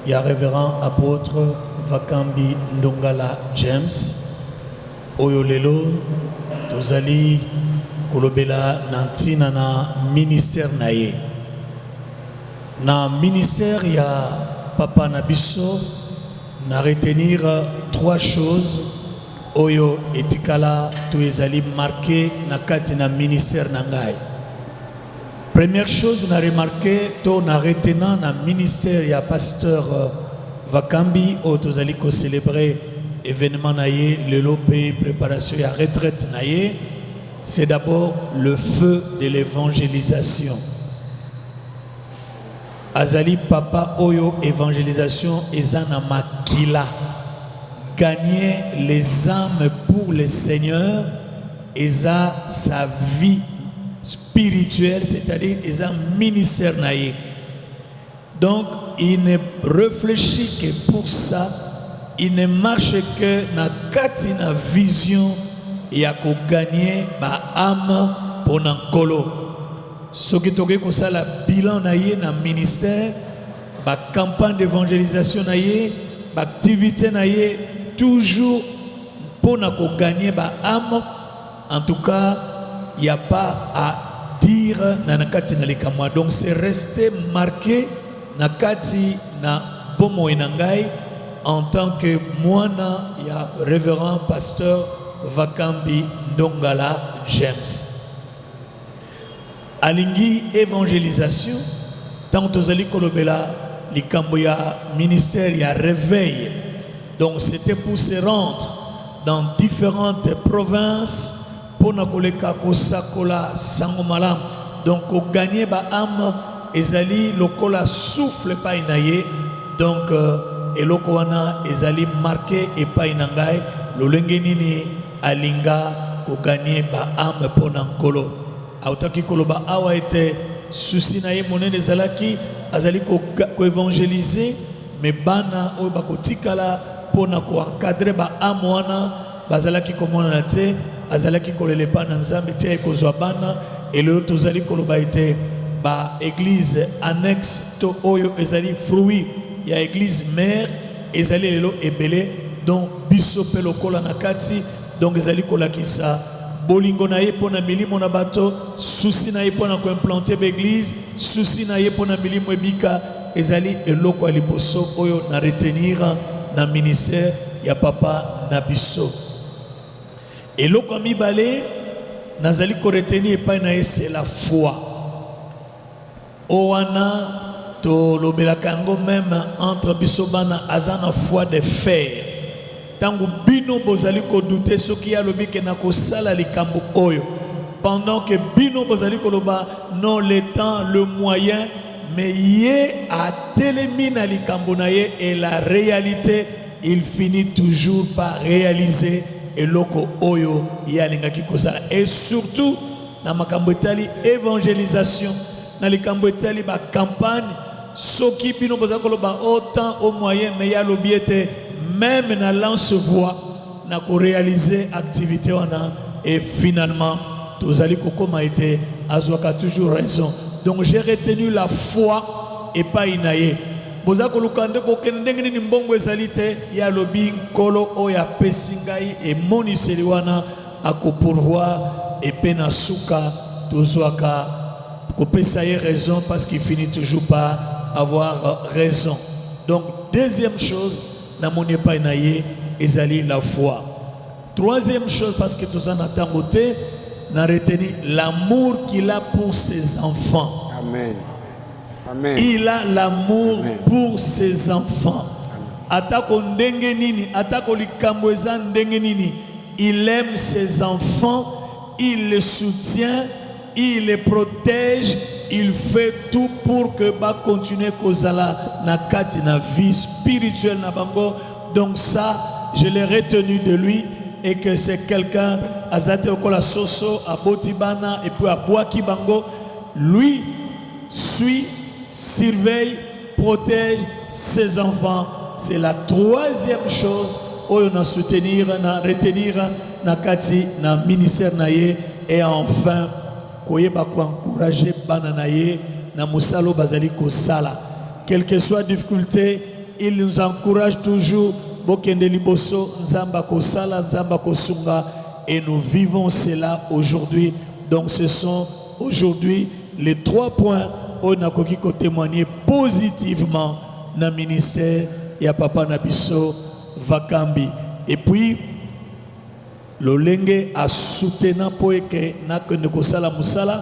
il y a révérend apôtre Vakambi Ndongala James, Oyolelo, Tozali, Kolobela, Nantina na ministère naye. Na ministère, il y a Papa Nabiso, na retenir trois choses. Oyo etikala tu ezali marqué na kati na ministère nangai. Première chose na remarqué to na retenant na ministère ya pasteur Vakambi o tozali ko célébrer événement naye le lopé préparation ya retraite naye, c'est d'abord le feu de l'évangélisation. Azali papa oyo évangélisation ezana makila. Gagner les âmes pour le Seigneur et ça, sa vie spirituelle, c'est-à-dire et ça ministère naïe. Donc il ne réfléchit que pour ça, il ne marche que na katina vision et à gagner ba âme pour nankolo. Ce qui toque comme ça la bilan naïe na ministère, ba campagne d'évangélisation naïe, ba activité naïe. Toujours pour gagner ba âme. En tout cas, il n'y a pas à dire nanakati na likamwa. Donc c'est resté marqué nakati na bomo enangai en tant que moine, il y a révérend pasteur Vakambi Ndongala James. Alingi évangélisation, tant que tozali kolobela likambo ya ministère ya réveil. Donc c'était pour se rendre dans différentes provinces pour nakoleka kosakola sangomalam. Donc au gagner ba âme ezali lokola souffle pa inaye. Donc eloko wana ezali marqué et pa inangai lolenge nini alinga ko gagner ba âme pour nankolo. Autaki koloba awa était souci naye monene ezalaki azali ko évangéliser mais bana o bakotikala pour encadrer ba amwana bazalaki komona na te azalaki kolele pa na nzambe te ekozwa bana et le tozali koloba ete ba église annexe to oyo ezali fruit ya église mère ezali lelo ebele donc biso pe lokola na kati donc ezali kolakisa bolingo na ye pona milimo na bato, souci na ye pona ko implanter l'église, souci na ye pona milimo ebika, ezali eloko aliboso oyo na retenir na ministère ya papa na biso. Eloko mibale nazali ko retenir epai na ye c'est la foi. Owana to lobelaka yango même entre biso bana azana foi de fer. Tangu bino bozali ko douter soki ya lobi ke na ko sala likambo oyo. Pendant que bino bozali ko loba non le temps, le moyen, mais yé a telemi na likambo na ye et la réalité, il finit toujours par réaliser eloko oyo ya lingaki kozala. Et surtout na makambo etali évangélisation, na likambo etali ba campagne, soki bino bozali ko loba autant au moyen, mais ya lobi ete même na lance-voix na ko réaliser activité wana et finalement tozali kokoma été azwaka toujours raison. Donc j'ai retenu la foi et pas inaye. Boza ko lukande ko kendenge ni mbongo esalite ya lobi nkolo oya pesingai et moniseli wana ako pourvoir et pena suka tozwaka ko pesa ye raison parce qu'il finit toujours par avoir raison. Donc deuxième chose na moni pa inaye ezali la foi. Troisième chose, parce que tout ça n'a pas été, n'a retenu l'amour qu'il a pour ses enfants. Amen. Amen. Il a l'amour pour ses enfants. Atako ndenge nini, atako likambo eza ndenge nini, il aime ses enfants, il les soutient, il les protège, il fait tout pour que ba continuer kozala na kati na vie spirituelle na bango. Donc ça, je l'ai retenu de lui. Et que c'est quelqu'un azate okola soso à Botibana et puis à Boaki Bango, lui suit, surveille, protège ses enfants. C'est la troisième chose où on a soutenir, na retenir na kati na ministère naye. Et enfin koyeba ko encourager bana naye na musalo bazali ko sala. Quelle que soit la difficulté, il nous encourage toujours. Et nous vivons cela aujourd'hui. Donc ce sont aujourd'hui les 3 points où on a témoigné positivement dans le ministère ya Papa Nabiso Vakambi. Et puis l'olenge a soutenu pour que nous sala musala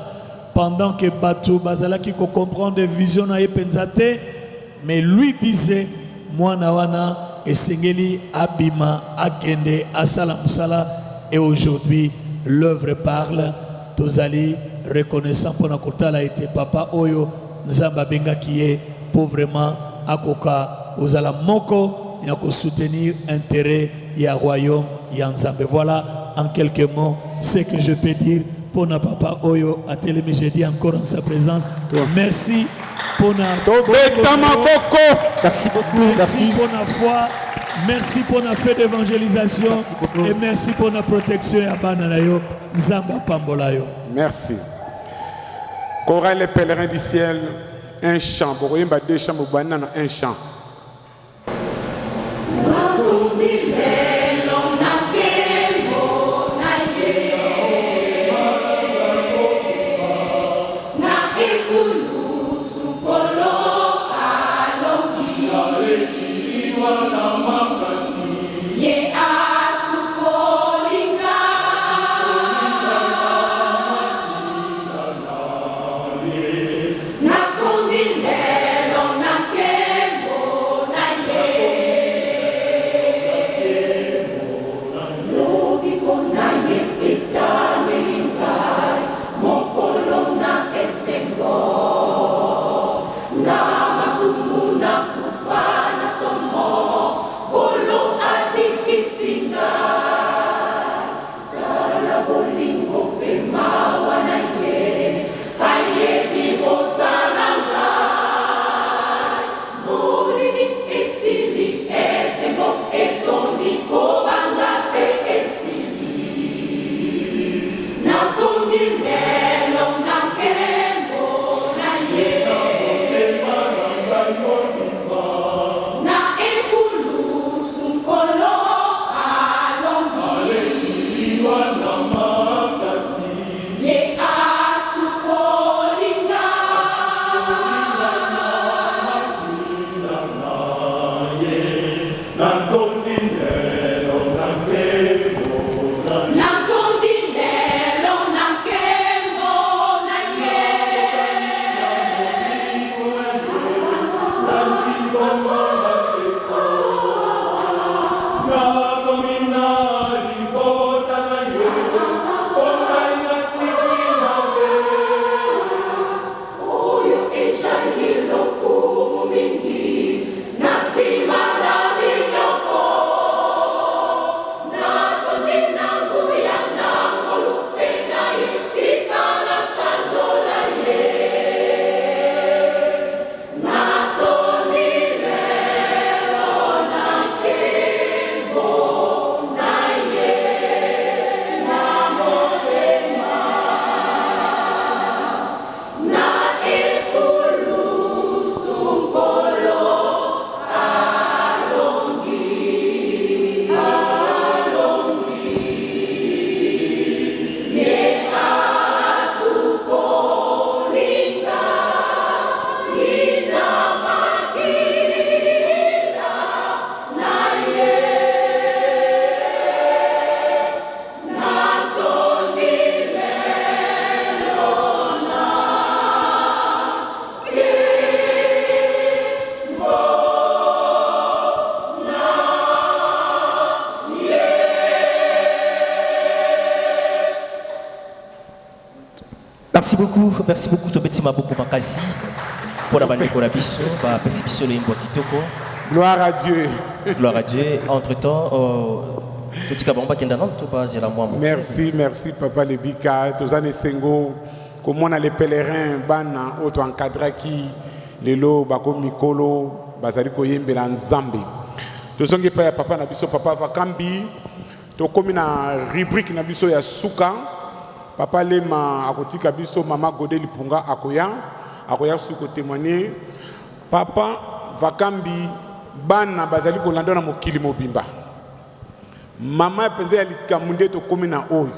pendant que Batou Bazala qui comprend des visions na penzate, mais lui disait moi nawana et Sengeli Abima Akende Asala Musala, et aujourd'hui l'œuvre parle. Tozali reconnaissant pour notre a été Papa Oyo Nzamba Benga qui est pour vraiment Akoka Ozala Moko et à soutenir intérêt et à royaume Yanzambe. Voilà en quelques mots ce que je peux dire pour notre Papa Oyo à Télémé. J'ai dit encore en sa présence. Merci. Merci beaucoup. Merci pour la foi. Merci pour la fête d'évangélisation. Et merci pour la protection. Merci. Chorale les pèlerins du ciel, un chant. Vous voyez, 2 chants, un chant. merci beaucoup Tobetima beaucoup makasi pour la bande Korabiso, bah Pessibiso le Imbo Kitoko. Gloire à Dieu. Gloire à Dieu. Entre-temps, tout ce qu'on va dire dans tout bas, la moi. Merci Papa Lebika, Tozane Sengo, comme on a les pèlerins bana auto encadraki lelo bako mikolo bazali koyembe la nzambe. Tozongi pa papa na biso papa vakambi to komi na rubrique na biso ya suka papa lema akotika biso mama Godé Lipunga akoya suko témoigner papa vakambi bana bazali kolanda na mokili mobimba mama penza ya likamunde to komi na oyo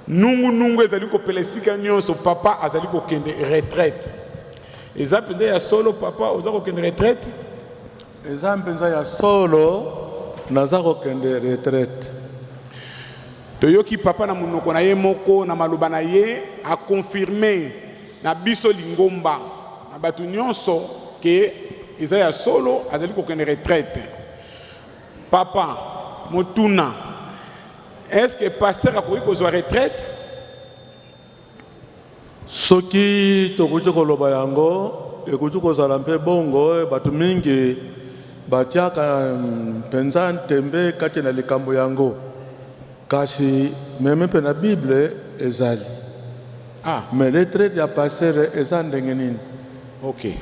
nungu ezali kopela sika nyonso papa azali kokende retraite eza penza ya solo papa oza kokende retraite eza mpenza ya solo naza kokende retraite toyoki papa na monoko na ye moko na maloba na ye akonfirme na biso lingomba na bato nyonso ke eza ya solo azali kokende retraite papa motuna est-ce que pasteur akoki kozwa retraite soki tokuti koloba yango ekuti kozala mpe bongo bato mingi batiaka mpenza ntembe kati na likambo yango kasi meme mpe na bible ezali mais retraite ya pasteur eza ndenge nini ok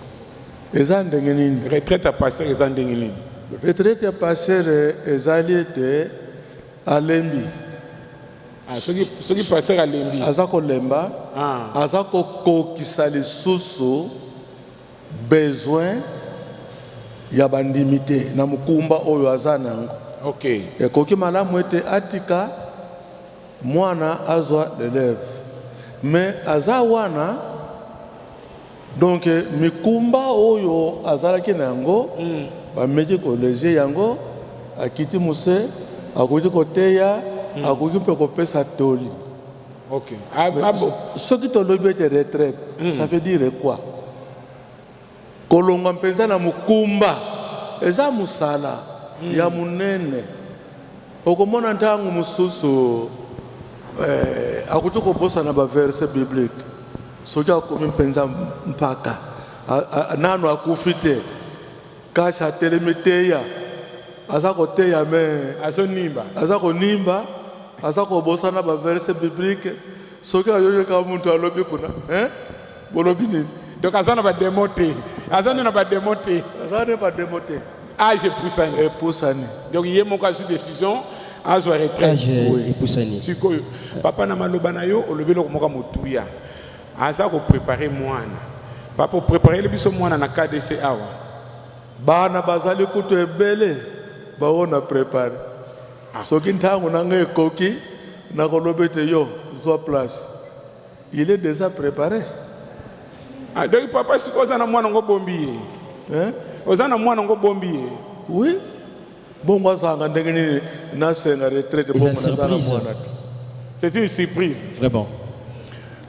eza ndenge nini retraite ya pasteur eza ndenge nini retraite ya pasteur ezali ete alembi soki pasteur alembi aza kolemba aza kokokisa lisusu besoin ya bandimi te na mokumba oyo aza nango ok ekoki malamu ete atika mwana azwa l'élève mais aza wana donc mikumba oyo azalaki na yango bameki kolege yango akiti muse akoki koteya akoki mpe kopesa toli ok soki tolobi ete retraite ça veut dire quoi kolonga mpenza na mokumba eza musala ya munene okomona ntango mosusu akuti kobosana baverse biblique soki akomi mpenza mpaka nano akufi te kasi atelemi teya aza koteya me aza konimba aza kobosana baverse biblique soki ayoyoka muntu alobi kuna bolobi nini donc aza na bademo te aza na bademo te age epusani donc ye moko azwi décision azwa retraite sikoyo papa na maloba na yo olobi eloko moko motuya aza koprépare mwana papa oprépare biso mwana na KDC awa bana bazali kutu ebele bao na prépare soki ntango na ngai ekoki nakoloba ete yo zwa place il est déjà préparé donc papa sikoyo oza na mwana ngo bombi ye oza na mwana ngo bombi ye oui bongo azanga ndenge nini nasenga retraite bongo nazala mwana c'est une surprise vraiment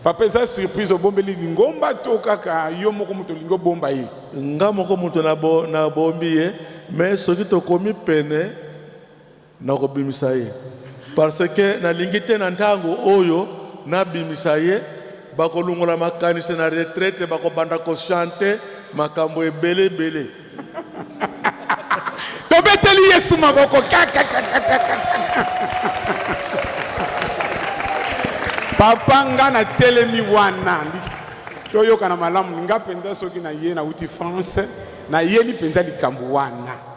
papa eza surprise obombeli lingomba to kaka yo moko moto lingo bomba ye nga moko moto na bombi ye mais soki tokomi pene nakobimisa ye parce que nalingi te na ntango oyo nabimisa ye bakolungola makanisi na retraite bakobanda kochante makambo ebele tobeteli yesu maboko papa nga na telemi wana toyoka na malamu nga penza soki na ye na uti France na yeli penza likambo wana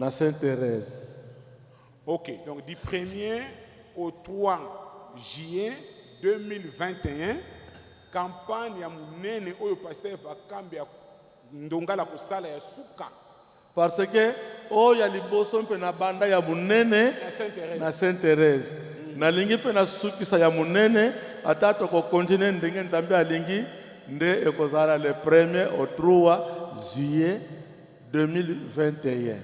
na Sainte-Thérèse. Ok, donc du 1er au 3 juillet 2021, campagne ya munene oyo pasteur Vakambi ya ndongala kosala ya suka. Parce que oyo ya liboso mpe na banda ya munene na Sainte-Thérèse. Nalingi mpe na sukisa ya munene ata tokokontinue ndenge Nzambe alingi nde ekozala le 1er au 3 juillet 2021.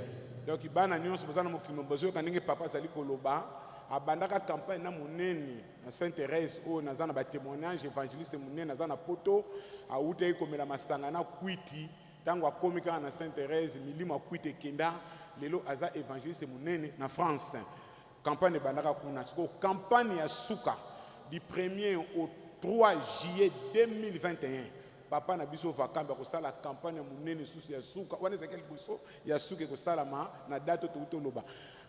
Donc bana nyonso bazana mokimo bazo kanenge papa zali koloba abandaka campagne na munene na Sainte-Thérèse o nazana ba témoignage évangéliste munene nazana poto auta ikomela masanga na kwiti tango akomika na Sainte-Thérèse milima kwiti kenda lelo aza évangéliste munene na France. Campagne bandaka kuna siko campagne ya suka du 1er au 3 juillet 2021. Papa na biso Vakambi akosala campagne ya munene susu ya suka wana za quel biso ya suka ekosala ma na date to loba.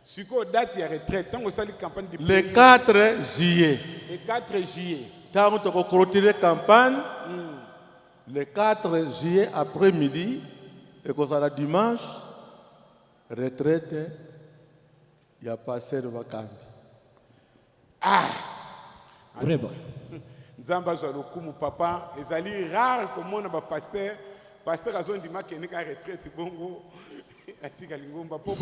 Siko date ya retraite tango sali campagne du le 4 juillet. Le 4 juillet. Tango toko clôturer campagne le 4 juillet après-midi ekozala dimanche retraite ya pasteur Vakambi. Ah, Vraiment. Nzamba za lokumu papa ezali rare komona ba pasteur azondima kene ka retraite bongo atika lingomba po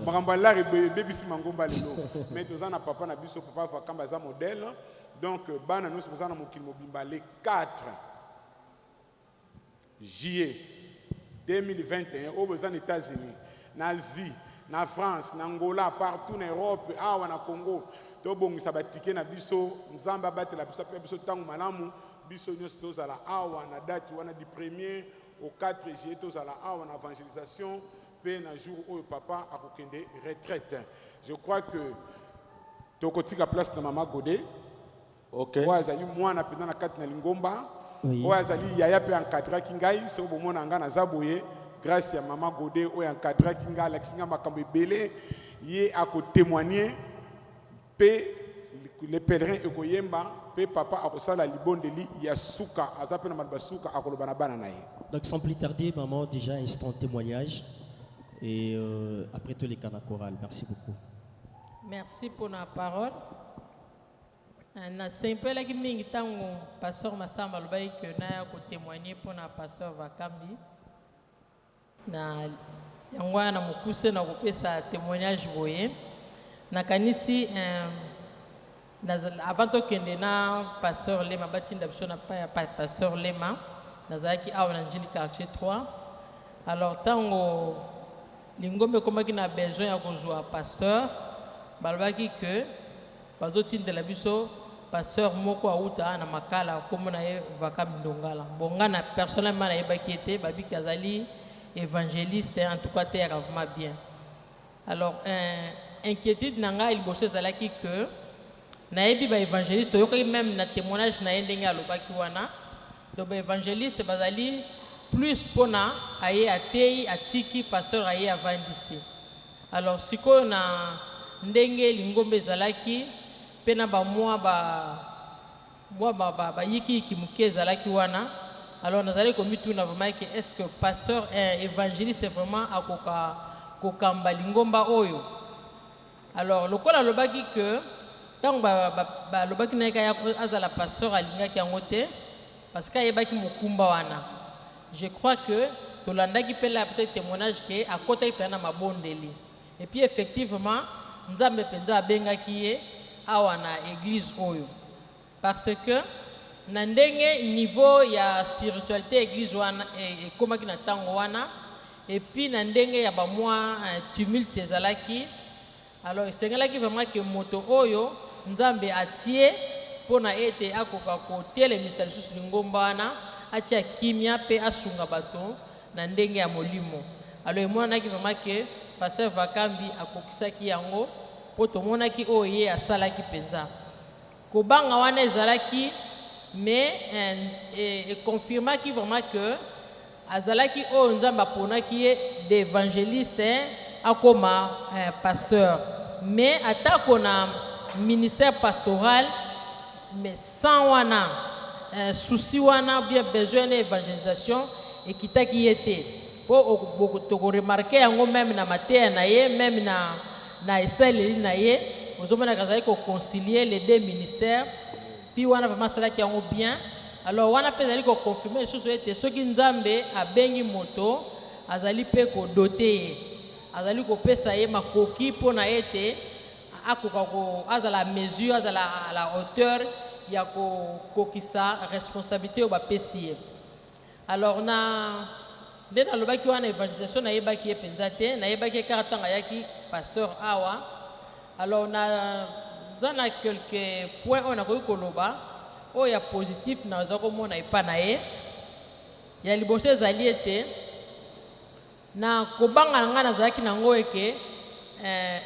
makamba la bebisi mangomba lelo mais tozana papa na biso papa Vakambi za modèle donc bana nous tozana mokili mobimba le 4 juillet 2021 au aux États-Unis na Asie na France na Angola partout en Europe awa na Congo tobongisa batike na biso Nzamba batela biso pe biso tangu malamu biso nyos tozala awa na date wana du 1er au 4 juillet tozala awa na évangélisation pe na jour où papa akokende retraite. Je crois que tokotika place na mama Godé. OK. Wa azali mwana pena na kati na lingomba. Wa azali yaya pe encadrer kingai so bomona nga na zaboye grâce à mama Godé o encadrer kinga la kisinga makambo ebele ye ako témoigner pe les pèlerins ekoyemba pe papa akosala libondeli ya suka azape na malbasuka akoloba na bana na ye. Donc sans plus tarder, maman, déjà instant témoignage et après tous les canaux chorales. Merci beaucoup. Merci pour la parole. Na simpela ki mingi tango pasteur Masamba lobai que na ko témoigner pour na pasteur Vakambi. Na yangwa na mukuse na kopesa témoignage boye. Na kanisi avant to kende na pasteur Lema batinda biso na pasteur Lema nazaki awa na Njili quartier 3. Alors tango lingombe komaki na besoin ya kozwa pasteur balbaki que bazotindela biso pasteur moko auta na makala komona ye Vakambi ndongala bongana personnellement na yebaki ete babiki azali évangéliste en tout cas terre vraiment bien. Alors inquiétude nanga liboso ezalaki que nayebi ba évangéliste yokoki même na témoignage na ndenge alobaki wana donc ba évangéliste bazali plus pona aye atei atiki pasteur aye avandisi. Alors siko na ndenge lingombe ezalaki pena ba moi ba yiki kimuke ezalaki wana. Alors nazali komituna vraiment que est-ce que pasteur évangéliste vraiment akoka kokamba lingomba oyo. Alors lokola lobaki que tant ba lobaki na ya azala pasteur alingaki yango te parce que ayebaki mokumba wana. Je crois que tolandaki pela peut-être témoignage que à côté pena mabondeli. Et puis effectivement Nzambe penza bengaki ye awa na église oyo. Parce que na ndenge niveau ya spiritualité église wana et komaki na tango wana et puis na ndenge ya ba mwa tumulte ezalaki. Alors sengelaki vraiment que moto oyo Nzambe atie pona ete akoka ko telemisa lisusu lingomba wana atia kimia pe asunga bato na ndenge ya molimo. Alors emonaki vraiment que pasteur Vakambi akokisaki yango po tomonaki oye asalaki penza kobanga wana ezalaki mais et confirmaki vraiment que azalaki o Nzambe aponaki ye d'évangéliste akoma pasteur. Mais atako na ministère pastoral mais sans wana souci wana bien besoin d'évangélisation et kitaki yete pour remarquer yango même na mateya na ye, même na esaleli na ye, ozomona kazali ko concilier les deux ministères, puis wana vraiment cela qui yango bien. Alors wana pe zali ko confirmer les choses ete soki nzambe abengi moto azali pe ko doter, azali ko pesa ye makoki pona ete akoka ko azala mesure, azala à la hauteur ya ko kokisa responsabilité au ba pesi. Alors na bien dans le baki wana évangélisation na yebaki epenzate na yebaki karatanga yaki pasteur awa. Alors na zana quelques points on a ko koloba o ya positif na zako mona epa na ye ya liboso ezali ete na kobanga nga na zaki nango eke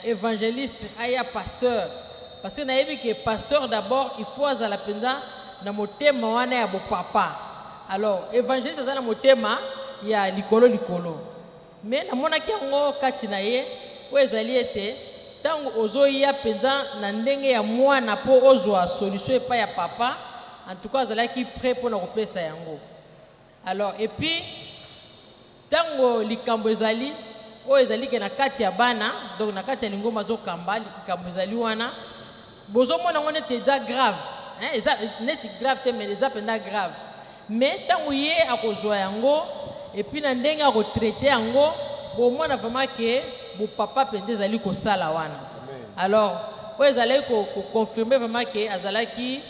évangéliste aya pasteur, parce que na yebi que pasteur d'abord il faut azala penza na motema wana ya bo papa. Alors évangéliste azala motema ya likolo mais na mona ki yango kati na ye o ezali ete tango ozoya penza na ndenge ya mwana po ozwa solution epa ya papa, en tout cas azala ki prêt pour na kopesa yango. Alors et puis tango likambo ezali o ezali ke na kati ya bana, donc na kati ya lingoma zo kamba likambo ezali wana bozo mona ngone te déjà grave, hein, eza net grave te mais eza penda grave, mais tango ye akozwa yango et puis na ndenge a retraité yango bo mona vraiment que bo papa pende ezali ko sala wana. Alors o ezali ko confirmer vraiment que azalaki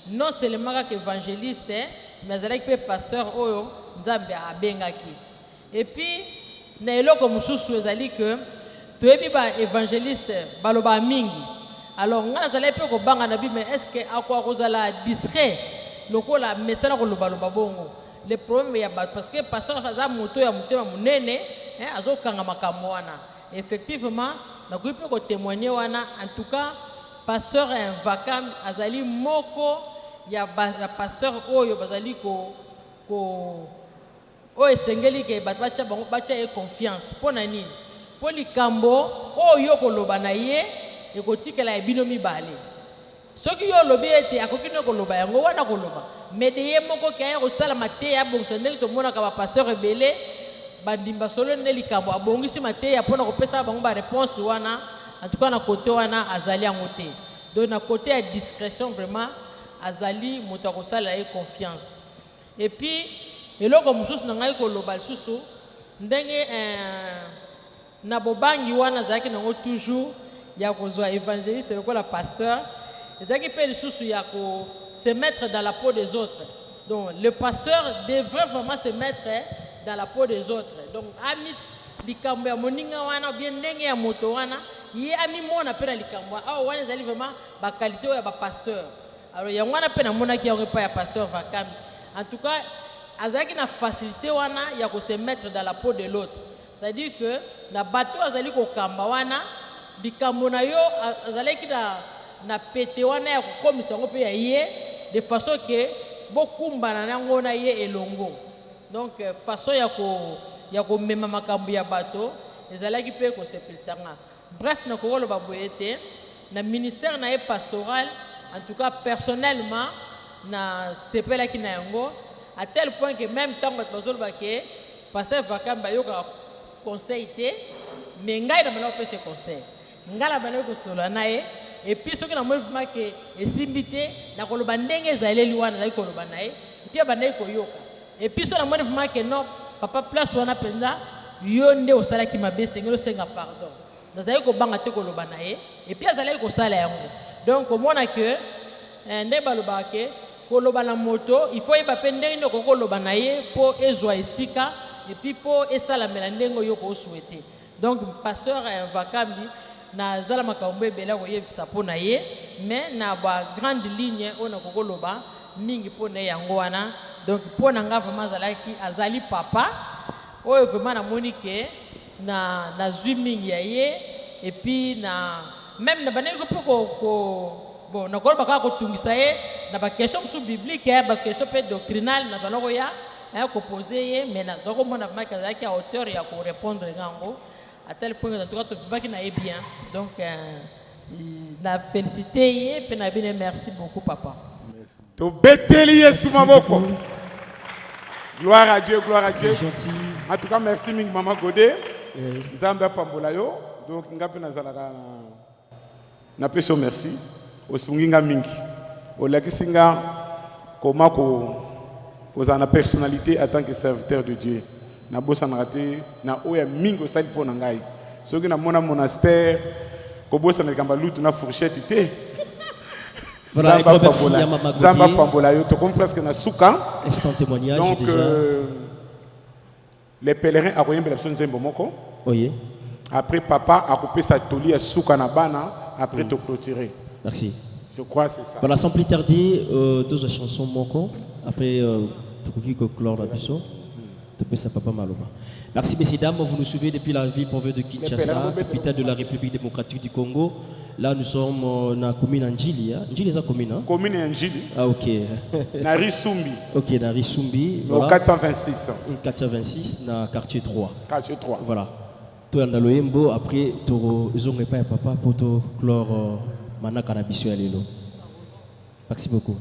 non seulement que évangéliste, mais azalaki pe pasteur oyo nzambe abengaki. Et puis na eloko mususu ezali que toyebi ba évangéliste baloba mingi. Alors nga nazali pe ko banga na bi, mais est-ce que akwa kozala discret lokola mesana ko loba bongo. Le problème ya parce que pasteur faza moto ya mutema munene azo kanga makambo wana. Effectivement na ko pe ko témoigner wana, en tout cas pasteur Vakam azali moko ya pasteur oyo bazali ko o esengeli ke batwacha bango bacha e confiance pona nini po likambo oyo koloba na ye ekotikela ebino mibale. Soki yo lobi ete akokino koloba yango wana koloba, mais de ye moko ke ayo sala mateya bongisa ndenge tomona ka ba pasteur ebele bandimba solo ne likambo abongisi mateya pona kopesa bango ba réponse wana, en tout cas na côté wana azali yango te. Donc na côté ya discrétion vraiment azali moto akosala ye confiance. Et puis eloko mususu na ngai koloba lisusu ndenge na bobangi wana zaki nango toujours ya kozwa évangéliste lokola pasteur, ezaki pe lisusu ya ko se mettre dans la peau des autres. Donc le pasteur devrait vraiment se mettre dans la peau des autres. Donc ami likambo ya moninga wana bien ndenge ya moto wana ye ami mona pe na likambo awa wana ezali vraiment ba qualité ya ba pasteur. Alors ya wana pe na mona ki ya pa ya pasteur Vakam. En tout cas azaki na facilité wana ya ko se mettre dans la peau de l'autre. C'est-à-dire que na bateau azali ko kamba wana likambo na yo azalaki na pete wana ya ko komisa ngo pe ya ye de façon que bokumbana nango na ye elongo. Donc façon ya ko mema makambo ya bateau ezalaki pe ko sepelisanga. Bref na ko loba boyete na ministère na pastoral, en tout cas personnellement na sepelaki na yango à tel point que même tant que bazolo baké passer Vakam ba yoka conseil té mais ngai na bana pese conseil ngala bana ko solo nae et puis ce que na mouvement que esimbité na koloba ndenge ezaleli wana za ko loba nae et puis bana ko yoka et puis ce na mouvement que non papa place wana penza yo nde osala ki mabe sengelo senga pardon nazali ko banga te ko loba nae et puis azali ko sala yango. Donc omona que nde baloba ke koloba na moto il faut yeba pe ndenge ko koloba na ye po ezwa esika et puis po esala mela ndenge yo ko souhaiter. Donc pasteur Vakambi na zala makambo ebela ko yebisa po na ye, mais na ba grande ligne ona ko koloba mingi po na yango wana. Donc po na nga vraiment azali papa oyo vraiment na monique na zwi mingi ya ye et puis na même na baneko ko bon na ko baka ko tungisa ye na ba question sous biblique ba question pe doctrinale na banoko ya ko poser ye, mais na zoko mona vraiment kazaki à hauteur ya ko répondre ngango à tel point que en tout cas to fibaki na ye bien. Donc na féliciter ye pe na bien merci beaucoup papa. To beteli Yesu maboko. Gloire à Dieu, gloire à Dieu. C'est gentil. En tout cas, merci Ming Maman Godé. Nzambe pambola yo. Donc ngape nazalaka na peso merci. Ospunginga mingi. Olakisinga comment ko na personnalité en tant que serviteur de Dieu. Na bossa na raté na oya mingo sali pona ngai. Soki na mona monastère ko bossa na kamba lutu na fourchette té. Voilà, merci à Maman Godé. Nzamba pambola yo to comme presque na souka. Instant témoignage. Donc déjà. Les pèlerins a koyembe la personne Nzembo moko. Oui. Après papa a coupé sa toli à souka na bana après te clôturer. Merci. Je crois que c'est ça. Voilà, sans plus tarder, deux chansons Moko. Après, tu peux clore la puissance. Tu peux ça papa Maloba. Merci messieurs dames, vous nous suivez depuis la ville province de Kinshasa, capitale de la République démocratique du Congo. Là, nous sommes dans la commune Njili. Njili, c'est la commune, hein? Commune Njili. Ah, ok. Nari Sumbi. Ok, Nari Sumbi. Au 426. 426, dans quartier 3. Quartier 3. Voilà. Toi, dans le Yembo, après, tu as pas papa pour te clore Manaka na biso ya lelo. Merci beaucoup.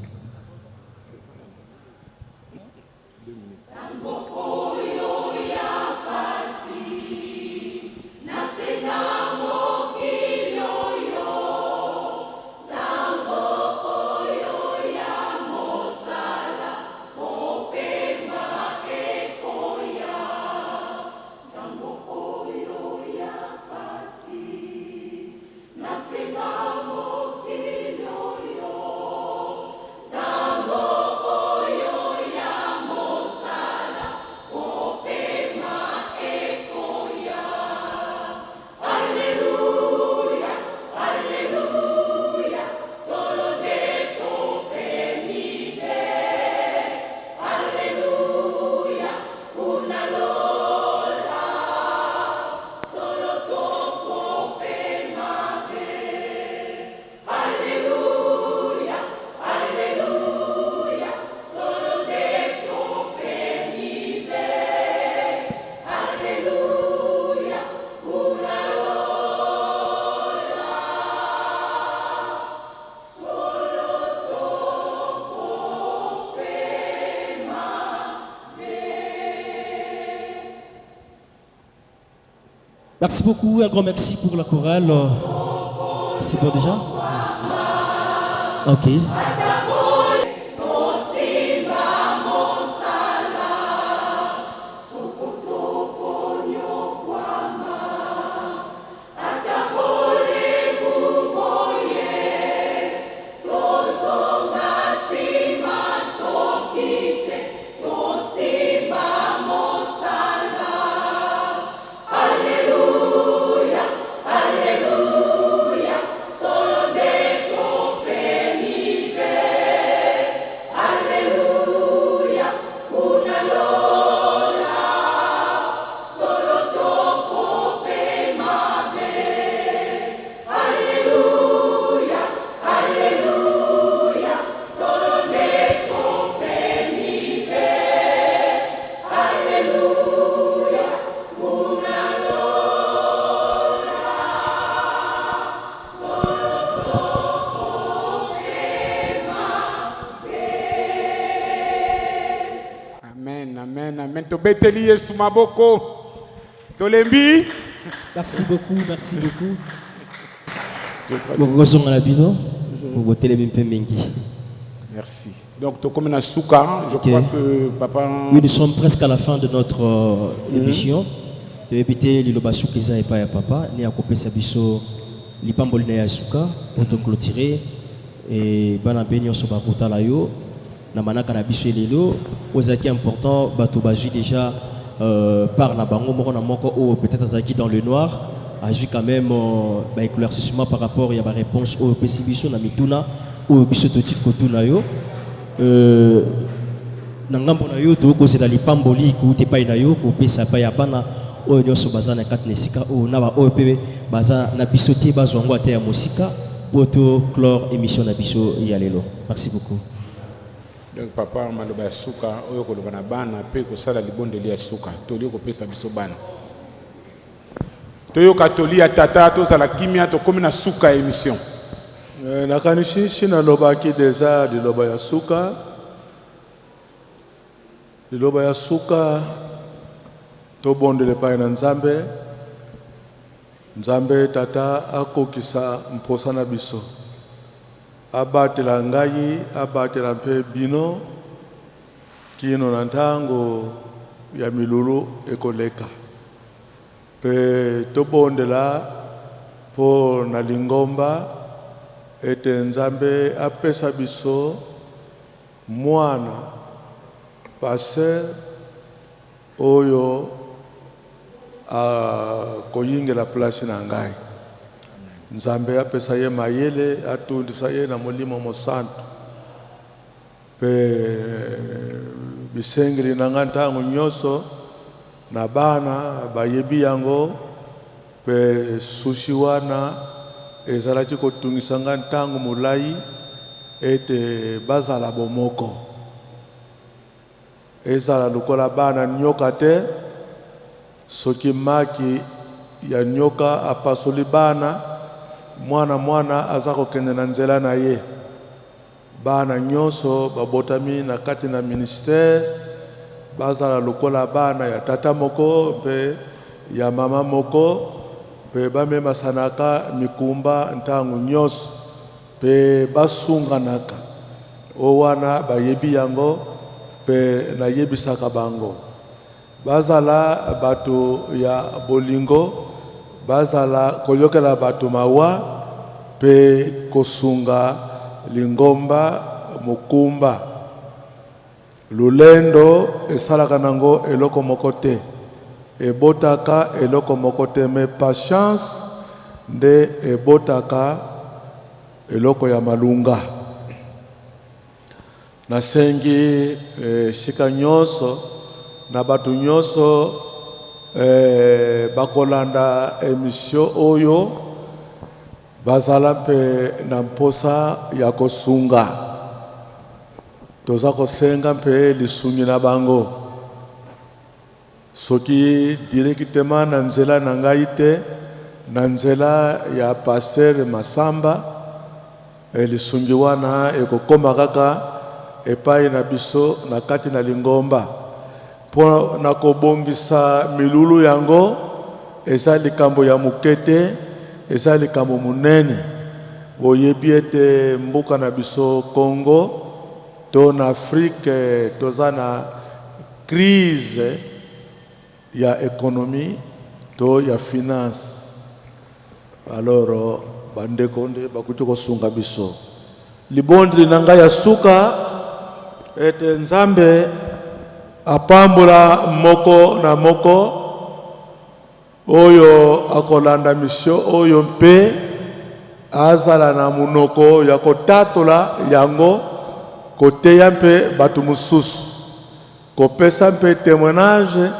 Merci beaucoup, un grand merci pour la chorale. C'est bon déjà? Ok. Tobeteli Yesu maboko. Tolembi. Merci beaucoup, merci beaucoup. Merci. Donc, tu comme souka, je crois que papa. Oui, nous sommes presque à la fin de notre émission. Tu veux éviter l'ilobasou keza et pas à papa. Ni à couper sa biso, l'ipambol na yasuka pour te clôturer et bana benyo so bakuta la yo. Na manaka na biso lelo, ozaki important bato baji déjà par na bango moko na moko ou peut-être azaki dans le noir. Agi quand même bah éclaircissement par rapport à la réponse au pessibiso na mituna ou biso to titre kotuna yo na ngambo na yo to ko zela lipamboli ku te pa na yo ko pesa pa ya bana o nyoso bazana kat nesika o na ba OPB baza na biso te bazongo ate ya musika poto clore émission na biso ya lelo. Merci beaucoup. Donc papa maloba ya suka oyo ko lobana bana pe ko sala libondeli ya suka to li ko pesa biso bana. Toyo katoli ya tata to sala kimia to komi na suka émission. Nakanishi shina loba ki deja di loba ya suka. Di loba ya suka tobondele pa na Nzambe. Nzambe tata akokisa mposa na biso. Abatela ngai, abatela mpe bino kino na ntango ya milulu ekoleka. Pe tobondela po na lingomba ete Nzambe apesa biso mwana passer oyo koyingela place na ngai. Nzambe apesa ye mayele atundisa ye na molimo mosantu. Pe bisengeli na nga ntango nyonso na bana bayebi yango. Pe sushi wana ezalaki kotungisa nga ntango molai ete bazala bomoko. Ezala lokola bana nyoka te. Soki maki ya nyoka apasoli bana, mwana aza kokende na nzela na ye. Bana nyonso babotami na kati na ministère bazala lokola bana ya tata moko mpe ya mama moko, pe bamema sanaka mikumba ntango nyonso, pe basunganaka. Owana bayebi yango pe na yebisaka bango. Bazala bato ya bolingo, bazala koyokela bato mawa, pe kosunga lingomba mukumba. Lulendo esalaka nango eloko moko te. Ebotaka eloko moko te, me patience nde ebotaka eloko ya malunga. Nasengi shika nyonso na batu nyonso bakolanda emission oyo bazala mpe na mposa ya kosunga. Toza kosenga mpe lisungi na bango. Soki directement na nzela na ngai te, na nzela ya Pasteur Masamba, lisungi wana ekokoma kaka epai na biso na kati na lingomba. Po na kobongisa milulu yango, eza likambo ya mukete, eza likambo munene. Boyebi ete mboka na biso Congo, to na Afrique, toza na crise ya économie, to ya finance. Alors, bandeko nde bakuti kosunga biso. Libondeli nanga ya suka, ete Nzambe apambola moko na moko oyo akolanda mission oyo mpe azala na munoko ya kotatola yango koteya mpe batu mususu, kopesa mpe témoignage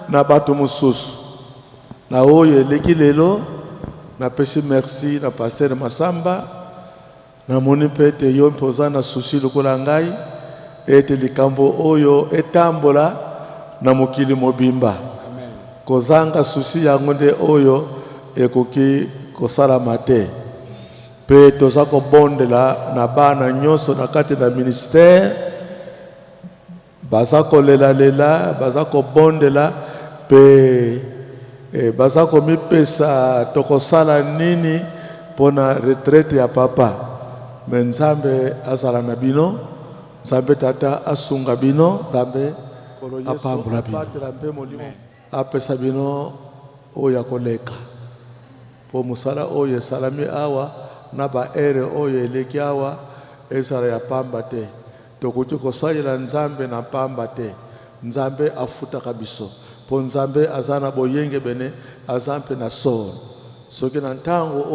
na batu mususu. Na oyo eleki lelo na pesi merci na Pasteur Masamba, na moni mpe ete yo mpe oza na susi lokola ngai ete likambo oyo etambola na mokili mobimba. Amen. Kozanga susi yango nde oyo ekoki kosalama te. Pe toza kobondela na bana nyonso na kati na ministère, baza kolela, baza kobondela, pe baza komipesa tokosala nini pona retraite ya papa. Me Nzambe azala na bino, Nzambe tata asunga bino, Nzambe apambula bino, apesa bino oya koleka. Po musala oyo salami awa, na ba ere oyo eleki awa, ezala ya pamba te. Tokuti kosalela Nzambe na pamba te. Nzambe afutaka biso. Po Nzambe azana boyenge bene, azampe na soro. Soki na ntango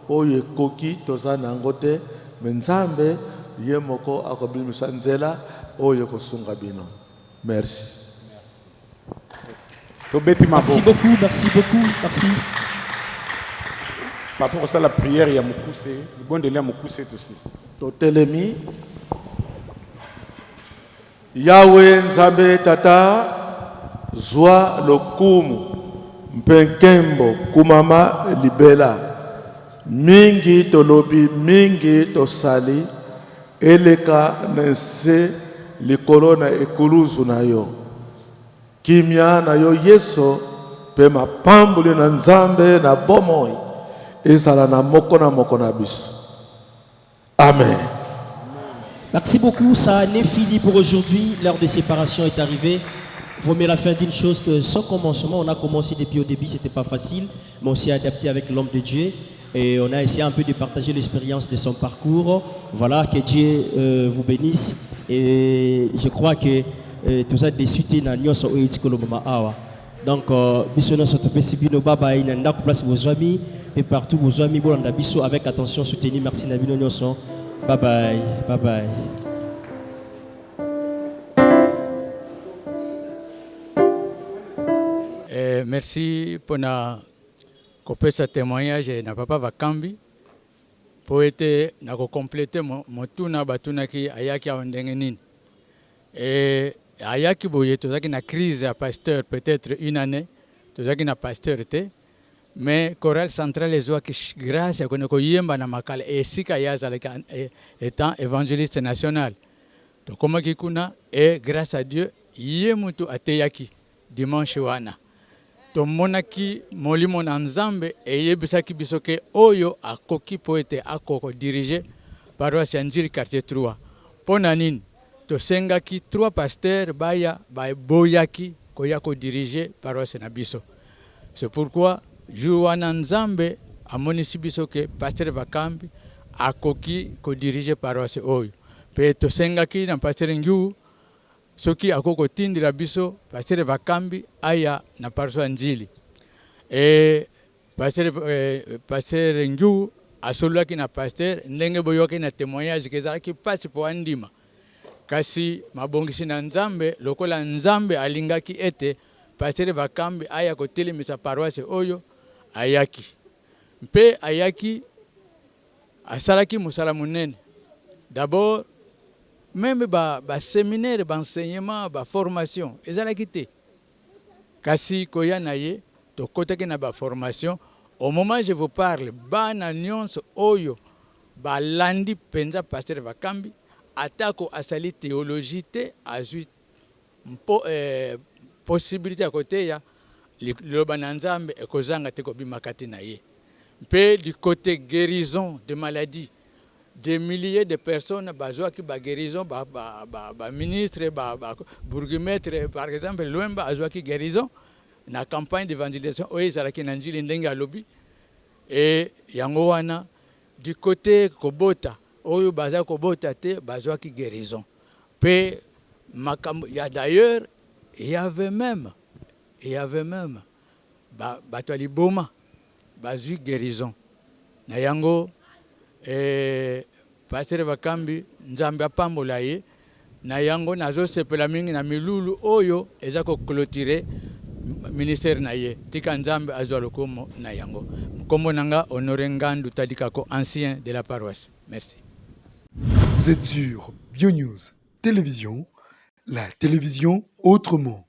oyo ekoki toza nango te, me Nzambe ye moko akobimisa nzela oyo kosunga bino. Merci. Merci beaucoup, merci beaucoup, merci. Par rapport à la prière, il y a Mukuse. Le bon délai à Mukuse aussi. Totelemi. Yahweh Nzambe tata zwa lokumu mpenkembo kumama libela. Mingi tolobi, mingi tosali, eleka nense likolo na ekuluzu na yo. kimia na yo yeso pe mapamboli na nzambe na bomoi ezala na moko na biso. Amen. Merci beaucoup, ça n'est fini pour aujourd'hui. L'heure de séparation est arrivée. Vous mettez la fin d'une chose que sans commencement, on a commencé depuis au début, c'était pas facile, mais on s'est adapté avec l'homme de Dieu et on a essayé un peu de partager l'expérience de son parcours. Voilà, que Dieu vous bénisse et je crois que tout ça déçu na nyoso oitsikolo mama awa. Donc biso na sotope sibino baba ina ndako place vos amis et partout vos amis bolanda biso avec attention soutenu. Merci na bino nyoso. Bye bye, bye bye. Merci pour ce témoignage na papa Vakambi pour être na compléter mon tuna batuna ki ayaki ondenge nini et ayaki boye tozaki na crise à pasteur peut-être une année tozaki na pasteur te mais chorale centrale ezwaki grâce ya kone koyemba na makala esika yazalaki étant évangéliste national to komaki kuna et grâce à Dieu ye mutu ateyaki dimanche wana tomonaki molimo na nzambe eyebisaki biso ke oyo akoki po ete akoko dirige paroisse ya Njili quartier 3 mpona nini tosengaki 3 pasteurs baya boyaki koya kodirige paroisse na biso. C'est pourquoi jour wana nzambe amonisi biso ke pasteur Vakambi akoki kodirige paroisse oyo pe tosengaki na pasteur Ngiu soki akoko tindila biso pasteur Vakambi aya na paroisse Njili et pasteur Ngiu asolaki na pasteur ndenge boyoki na témoignage kezalaki pasi po andima kasi mabongisi na nzambe lokola nzambe alingaki ete pasteur Vakambi aya kotelemisa paroisse oyo ayaki mpe ayaki asalaki musala munene. D'abord même ba séminaire ba enseignement ba formation ezalaki te kasi koya na ye to kotaki na ba formation. Au moment je vous parle bana nyonso oyo ba landi penza pasteur Vakambi atako asali théologie te azui possibilité à côté ya loba na nzambe ekozanga te kobimakati na ye mpe du côté guérison de maladies. Des milliers de personnes bazwaki ba guérison ba ministre ba bourgmestre par exemple Luemba azwaki guérison na campagne d'évangélisation oyo ezalaki na Njili ndenge alobi et yango wana du côté kobota oyo baza kobota te bazwaki guérison pe makambo ya d'ailleurs il y avait même bato ya liboma bazwi guérison na yango pasteur Vakambi nzambe apambola ye na yango nazosepela mingi na milulu oyo eza clôturer ministère na ye tika nzambe azwa lokomo na yango nkombo nanga Honoré Ngandu Tadikako ancien de la paroisse. Merci. Vous êtes sur BioNews Télévision, la télévision autrement.